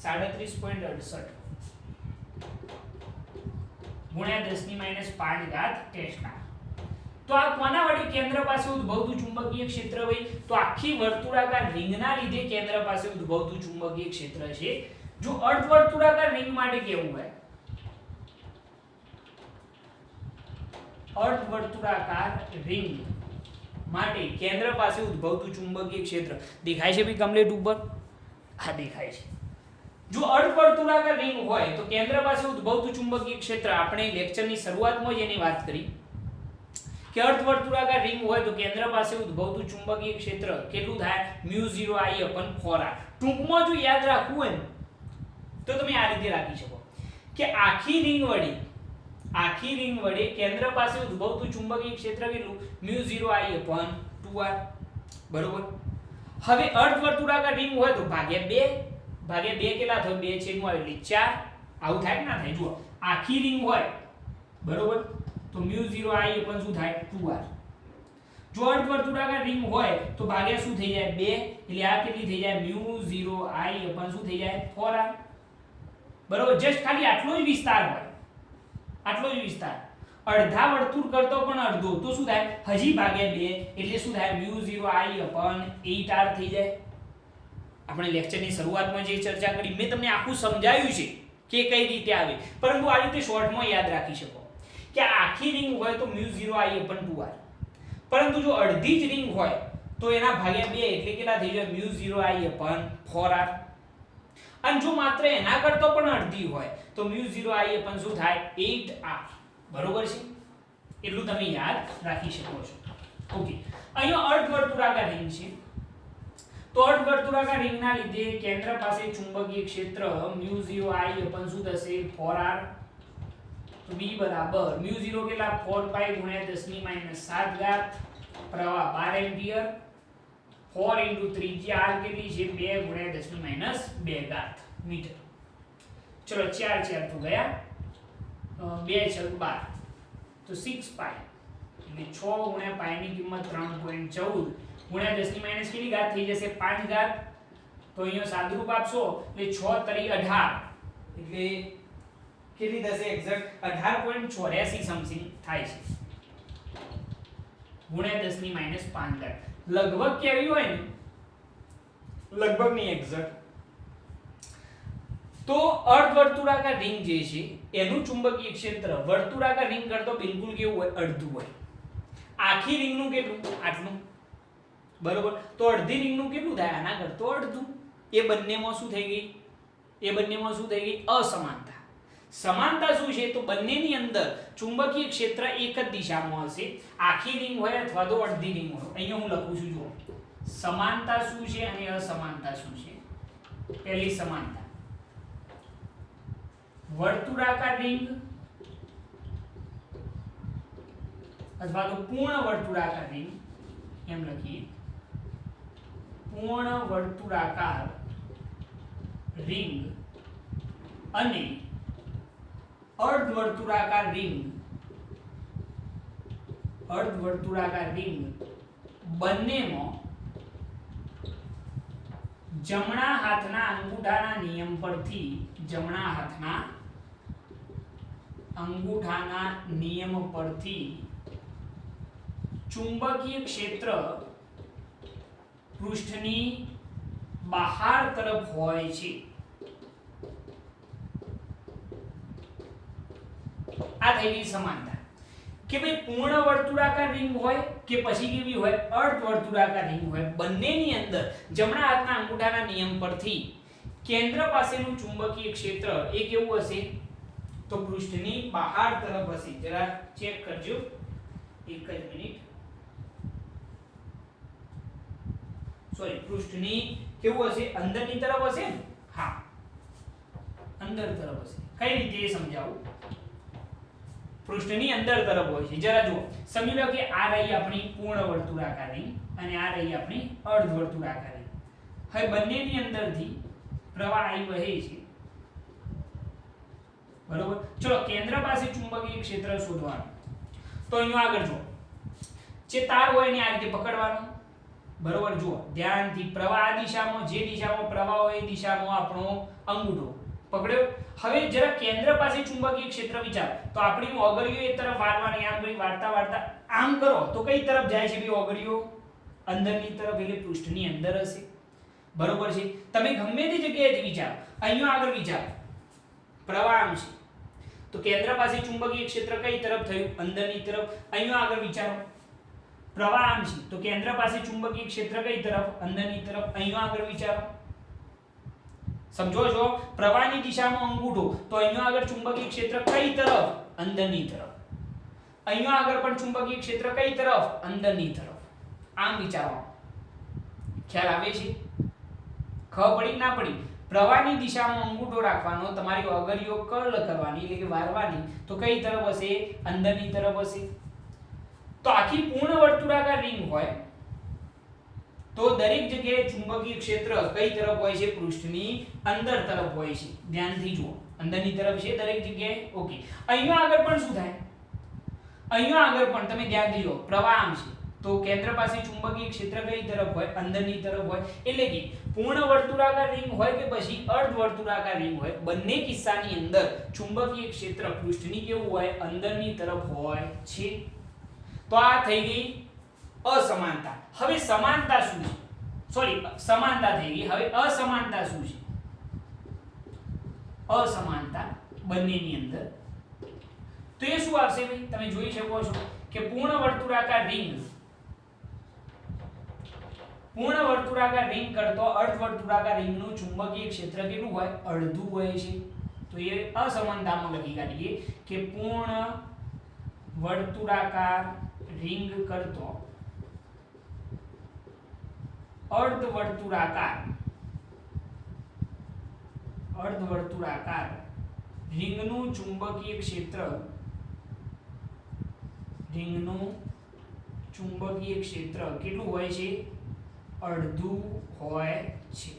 37.68 ગુણ્યા 10 ની -5 ઘાત ટેસ્લા। તો આ કોના વડે કેન્દ્ર પાસે ઉદ્ભવતું ચુંબકીય ક્ષેત્ર હોય તો આખી વર્તુળાકાર રિંગના લીધે કેન્દ્ર પાસે ઉદ્ભવતું ચુંબકીય ક્ષેત્ર છે। જો અર્ધવર્તુળાકાર રિંગ માટે કેવું હોય અર્ધવર્તુળાકાર રિંગ માટે કેન્દ્ર પાસે ઉદ્ભવતું ચુંબકીય ક્ષેત્ર દેખાય છે ભઈ કમ્પ્લીટ ઉપર આ દેખાય છે। જો અર્ધવર્તુળાકાર રિંગ હોય તો કેન્દ્ર પાસે ઉદ્ભવતું ચુંબકીય ક્ષેત્ર આપણે લેક્ચરની શરૂઆતમાં જ એની વાત કરી કે અર્ધવર્તુળાકાર રિંગ હોય તો કેન્દ્ર પાસે ઉદ્ભવતું ચુંબકીય ક્ષેત્ર કેટલું થાય μ0I/4r। ટૂંકમાં જો યાદ રાખવું હોય તો તમે આ રીતે રાખી શકો કે આખી રિંગ વડે કેન્દ્ર પાસે ઉદ્ભવતું ચુંબકીય ક્ષેત્ર કેટલું μ0I/2r બરોબર। હવે અર્ધવર્તુળાકાર રિંગ હોય તો ભાગ્યા 2 કેટલા થાય 2 છેદમાં એટલે 4 આવું થાય કે ના થાય જુઓ આખી રિંગ હોય બરોબર તો μ0I પણ શું થાય 2r। જો અર્ધવર્તુળાકાર રિંગ હોય તો ભાગ્યા શું થઈ જાય 2 એટલે આ કેટલી થઈ જાય μ0I પણ શું થઈ જાય 4r બરોબર। જસ્ટ ખાલી આટલો જ વિસ્તાર હોય અડધા વર્તુળ કરતો પણ અડધો તો શું થાય હજી ભાગ્યા 2 એટલે શું થાય μ0I/8r થઈ જાય। આપણે લેક્ચરની શરૂઆતમાં જે ચર્ચા કરી મેં તમને આખું સમજાવ્યું છે કે કઈ રીતે આવે પરંતુ આ રીતે શોર્ટમાં યાદ રાખી શકો કે આખી રિંગ હોય તો μ0I/2r પરંતુ જો અડધી જ રિંગ હોય તો એના ભાગ્યા 2 એટલે કેટલા થઈ જાય μ0I/4r અને જો માત્ર એના કરતો પણ અડધી હોય તો μ0I પણ શું થાય 8r બરોબર છે એટલું તમે યાદ રાખી શકો છો। ઓકે અહીંયા અર્ધવર્તુળાકાર રિંગ છે તો અર્ધવર્તુળાકાર રિંગના લીધે કેન્દ્ર પાસે ચુંબકીય ક્ષેત્ર μ0I પણ શું થશે 4r તો b બરાબર μ0 કેટલા 4π ગુણ્યા 10 ની -7 ઘાત પ્રવાહ 12 એમ્પિયર 4 * ત્રિજ્યા r કેટલી છે 2 ગુણ્યા 10 ની -2 ઘાત મીટર। ચલો 4 તો ગયા 2 × 12 તો 6π એટલે 6 ગુણ્યા π ની કિંમત 3.14 ગુણ્યા 10 ની માઈનસ કેટલી ઘાત થઈ જશે 5 ઘાત તો અહીંયા સાદુરૂપ આપશો એટલે 6 તરી 18 એટલે કેટલી થશે એક્ઝેક્ટ 18.84 સમથિંગ થાય છે ગુણ્યા 10 ની -5 ઘાત લગભગ કેવી હોય ને લગભગ ની એક્ઝેક્ટ તો અર્ધવર્તુળાકાર રિંગ જે છે એનું ચુંબકીય ક્ષેત્ર વર્તુળાકાર રિંગ કરતો બિલકુલ કેવું હોય અડધું હોય આખી રિંગનું કેટલું આટલું બરોબર તો અડધી રિંગનું કેટલું થાય આના કરતો અડધું એ બંનેમાં શું થઈ ગઈ અસમાનતા સમાનતા શું છે તો બંનેની અંદર ચુંબકીય ક્ષેત્ર એક જ દિશામાં હશે આખી રિંગ હોય અથવા તો અડધી રિંગ હોય અહીંયા હું લખું છું જુઓ સમાનતા શું છે અને અસમાનતા શું છે પહેલી સમાનતા વર્તુળાકાર રિંગ અથવા તો પૂર્ણ વર્તુળાકાર રિંગ એમ લખીએ પૂર્ણ વર્તુળાકાર રિંગ અને અર્ધવર્તુળાકાર રિંગ બંનેમાં જમણા હાથના અંગૂઠાના નિયમ પરથી ચુંબકીય ક્ષેત્ર પૃષ્ઠની બહાર તરફ હોય છે આ થઈ ગઈ સમાનતા કે ભાઈ પૂર્ણ વર્તુળાકાર રિંગ હોય કે પછી કેવી હોય અર્ધવર્તુળાકાર રિંગ હોય બંનેની અંદર જમણા હાથના અંગૂઠાના નિયમ પરથી કેન્દ્ર પાસેનું ચુંબકીય ક્ષેત્ર એ કેવું હશે તો પૃષ્ઠની બહાર તરફ હશે જરા ચેક કરજો એક જ મિનિટ સોરી પૃષ્ઠની કેવું હશે અંદરની તરફ હશે ને હા અંદર તરફ હશે કઈ રીતે એ સમજાવું પૃષ્ઠની અંદર તરફ હોય છે જરા જુઓ સમજી લો કે આ રહી આપણી પૂર્ણ વર્તુળાકાર રિંગ અને આ રહી આપણી અર્ધવર્તુળાકાર રિંગ હવે બંનેની અંદરથી પ્રવાહ I વહે છે બરોબર ચલો કેન્દ્ર પાસે ચુંબકીય ક્ષેત્ર શોધવાનું તો અહીંયા આગળ જો જે તાર હોય એને આ રીતે પકડવાનો બરોબર, જુઓ ધ્યાનથી, પ્રવાહ આ દિશામાં, જે દિશામાં પ્રવાહ હોય એ દિશામાં આપણો અંગૂઠો પકડ્યો. હવે જરા કેન્દ્ર પાસે ચુંબકીય ક્ષેત્ર વિચાર, તો આપણી ઓગળીઓ એ તરફ વાળવાની, આમ કરી વાળતા વાળતા આમ કરો તો કઈ તરફ જાય છે ભાઈ ઓગળીઓ? અંદરની તરફ, એટલે પૃષ્ઠની અંદર હશે. બરોબર છે. તમે ગમે તે જગ્યાએથી વિચારો, અહીંયા આગળ વિચારો, પ્રવાહ આમ છે તો કેન્દ્ર પાસે ચુંબકીય ક્ષેત્ર કઈ તરફ થયું? અંદરની તરફ. અહીંયા આગળ વિચારો, પ્રવાહ આમ છે તો કેન્દ્ર પાસે ચુંબકીય ક્ષેત્ર કઈ તરફ? અંદરની તરફ. અહીંયા આગળ વિચારો, સમજો છો? પ્રવાહની દિશામાં અંગૂઠો તો અહીંયા આગળ ચુંબકીય ક્ષેત્ર કઈ તરફ? અંદરની તરફ. અહીંયા આગળ પણ ચુંબકીય ક્ષેત્ર કઈ તરફ? અંદરની તરફ. આમ વિચારો. ખ્યાલ આવે છે? ખબર પડી ના પડી? પ્રવાહની દિશામાં અંગૂઠો રાખવાનો, તમારી ઓગળીઓ કર્લ કરવાની એટલે કે વાળવાની, તો કઈ તરફ હશે? અંદરની તરફ હશે. તો આખી પૂર્ણ વર્તુળાકાર રિંગ હોય તો દરેક જગ્યાએ ચુંબકીય ક્ષેત્ર કઈ તરફ હોય છે? પૃષ્ઠની અંદર તરફ હોય છે. ધ્યાનથી જુઓ, અંદરની તરફ છે દરેક જગ્યાએ. ઓકે, અહીંયા આગળ પણ શું થાય? અહીંયા આગળ પણ તમે ધ્યાનથી જુઓ, પ્રવાહ આમ છે તો કેન્દ્ર પાસે ચુંબકીય ક્ષેત્ર કઈ તરફ હોય? અંદરની તરફ હોય. એટલે કે પૂર્ણ વર્તુળાકાર રિંગ હોય કે પછી અર્ધ વર્તુળાકાર રિંગ હોય, બંને કિસ્સાની અંદર ચુંબકીય ક્ષેત્ર પૃષ્ઠની કેવું હોય? અંદરની તરફ હોય છે. તો આ થઈ ગઈ અસમાનતા. હવે સમાનતા શું છે? સોરી, સમાનતા થઈ ગઈ. હવે અસમાનતા શું છે? અસમાનતા બંનેની અંદર તો એ શું આવશે ભાઈ? તમે જોઈ શકો છો કે પૂર્ણ વર્તુળાકાર રિંગ કરતો અર્ધ વર્તુળાકાર રિંગનું ચુંબકીય ક્ષેત્ર કેટલું હોય? અડધું હોય છે. તો એ અસમાનતામાં લખી કાઢીએ કે પૂર્ણ વર્તુળાકાર રિંગ કરતો અર્ધ વર્તુળાકાર રિંગનું ચુંબકીય ક્ષેત્ર કેટલું હોય છે? અડધું હોય છે.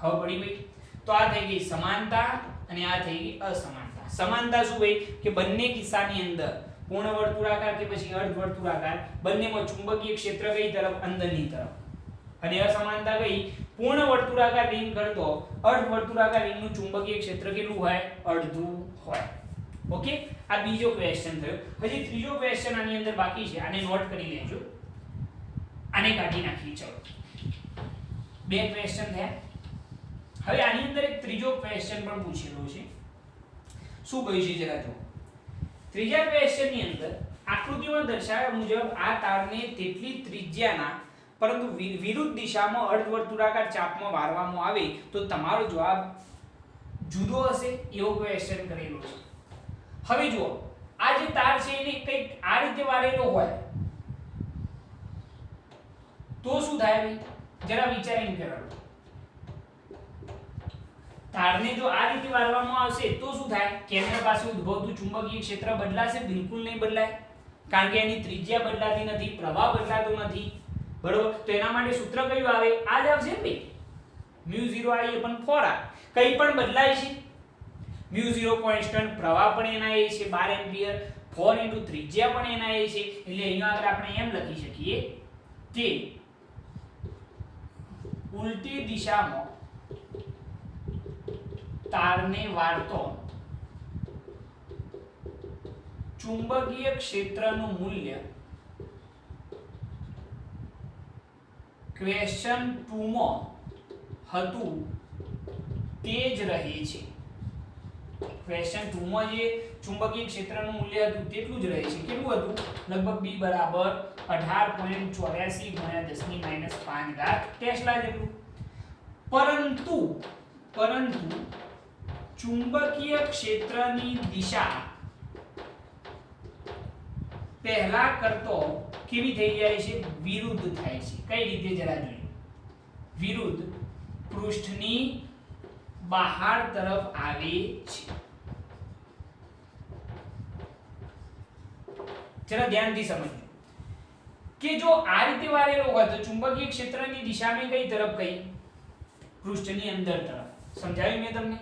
ખબર પડી ભાઈ? તો આ થઈ ગઈ સમાનતા અને આ થઈ ગઈ અસમાનતા. સમાનતા શું ભાઈ? કે બંને કિસ્સાની અંદર પૂર્ણ વર્તુળાકાર કે પછી અર્ધ વર્તુળાકાર બંનેમાં ચુંબકીય ક્ષેત્ર કઈ તરફ? અંદરની તરફ. અને અસમાનતા કઈ? પૂર્ણ વર્તુળાકાર રિંગ કરતો અર્ધ વર્તુળાકાર રિંગનું ચુંબકીય ક્ષેત્ર કેટલું હોય? અડધું હોય. ઓકે, આ બીજો ક્વેશ્ચન થયો. હજી ત્રીજો ક્વેશ્ચન આની અંદર બાકી છે, આને નોટ કરી લેજો. આને કાઢી નાખી. ચલો, બે ક્વેશ્ચન થયા. હવે આની અંદર એક ત્રીજો ક્વેશ્ચન પણ પૂછેલો છે. શું કહ્યું છે જરા જુઓ. ત્રીજા ક્વેશ્ચન ની અંદર આકૃતિમાં દર્શાવ્યા મુજબ આ તારને તેટલી ત્રિજ્યાના પરંતુ વિરુદ્ધ દિશામાં અર્ધવર્તુળાકાર ચાપમાં વાળવામાં આવે તો તમારો જવાબ જુદો હશે, એવો ક્વેશ્ચન કરેલો છે. હવે જુઓ, આ જે તાર છે એને કંઈક આ રીતે વાળેલો હોય તો શું થાય ભાઈ? જરા વિચારીને કરો. તારને જો આ રીતે વાળવામાં આવશે તો શું થાય? કેન્દ્ર પાસે ઉદ્ભવતું ચુંબકીય ક્ષેત્ર બદલાશે? બિલકુલ નહીં બદલાય, કારણ કે એની ત્રિજ્યા બદલાતી નથી, પ્રવાહ બદલાતો નથી. બરોબર, તો એના માટે સૂત્ર કયું આવે? આ જ આવશે ને ભાઈ, μ0 i / 4r. કંઈ પણ બદલાય છે? μ0 કોન્સ્ટન્ટ, પ્રવાહ પણ એના એ છે 12 એમ્પિયર, 4 * ત્રિજ્યા પણ એના એ છે. એટલે અહીંયા આગળ આપણે એમ લખી શકીએ કે ઉલટી દિશામાં તારને વાળતો ચુંબકીય ક્ષેત્રનું મૂલ્ય ક્વેશ્ચન 2 માં હતું તે જ રહે છે. ક્વેશ્ચન 2 માં જે ચુંબકીય ક્ષેત્રનું મૂલ્ય હતું તેટલું જ રહે છે. કેટલું હતું? લગભગ b બરાબર 18.84 × 10 - 5 ટેસ્લા જેટલું. પરંતુ ચુંબકીય ક્ષેત્રની દિશા પહેલા કરતો કેવી થઈ જાય છે? વિરુદ્ધ થાય છે. કઈ રીતે જરા જોઈએ. વિરુદ્ધ પૃષ્ઠની બહાર તરફ આવે છે. જરા ધ્યાનથી સમજો કે જો આ રીતે વાળેલો હોય તો ચુંબકીય ક્ષેત્રની દિશામાં કઈ તરફ? કઈ? પૃષ્ઠની અંદર તરફ. સમજાયું મેં તમને?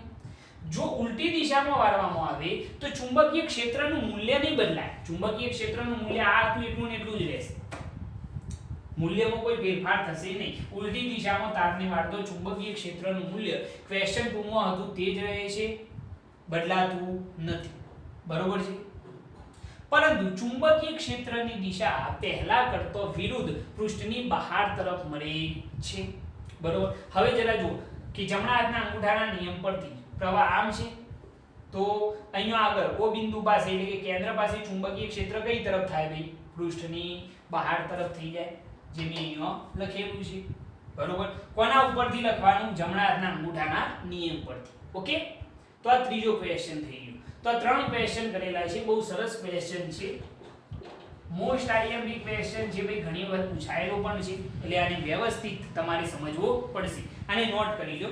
જો ઉલટી દિશામાં વાળવામાં આવે તો ચુંબકીય ક્ષેત્રનું મૂલ્ય નહીં બદલાય. ચુંબકીય ક્ષેત્રનું મૂલ્ય આ હતું એટલું ને એટલું જ રહેશે. મૂલ્યમાં કોઈ ફેરફાર થશે નહીં. ઉલટી દિશામાં તારને વાળતો ચુંબકીય ક્ષેત્રનું મૂલ્ય ક્વેશ્ચન 2 માં હતું તે જ રહે છે, બદલાતું નથી. બરોબર છે. પરંતુ ચુંબકીય ક્ષેત્રની દિશા પહેલા કરતો વિરુદ્ધ પૃષ્ઠની બહાર તરફ મળે છે. બરોબર. હવે જરા જુઓ કે જમણા હાથના અંગૂઠાના નિયમ પરથી પ્રવાહ આમ છે તો અહીંયા આગળ O બિંદુ પાસે એટલે કે કેન્દ્ર પાસે ચુંબકીય ક્ષેત્ર કઈ તરફ થાય ભાઈ? પૃષ્ઠની બહાર તરફ થઈ જાય, જે મેં અહીંયા લખેલું છે. બરોબર. કોના ઉપરથી લખવાનું? જમણા હાથના અંગૂઠાના નિયમ પરથી. ઓકે. તો આ ત્રીજો ક્વેશ્ચન થઈ ગયો. તો આ 3 ક્વેશ્ચન કરેલા છે, બહુ સરસ ક્વેશ્ચન છે. મોસ્ટ આઈએમપી ક્વેશ્ચન છે ભાઈ, ઘણી વખત પૂછાયેલો પણ છે, એટલે આને વ્યવસ્થિત તમારે સમજવો પડશે. આને નોટ કરી લો.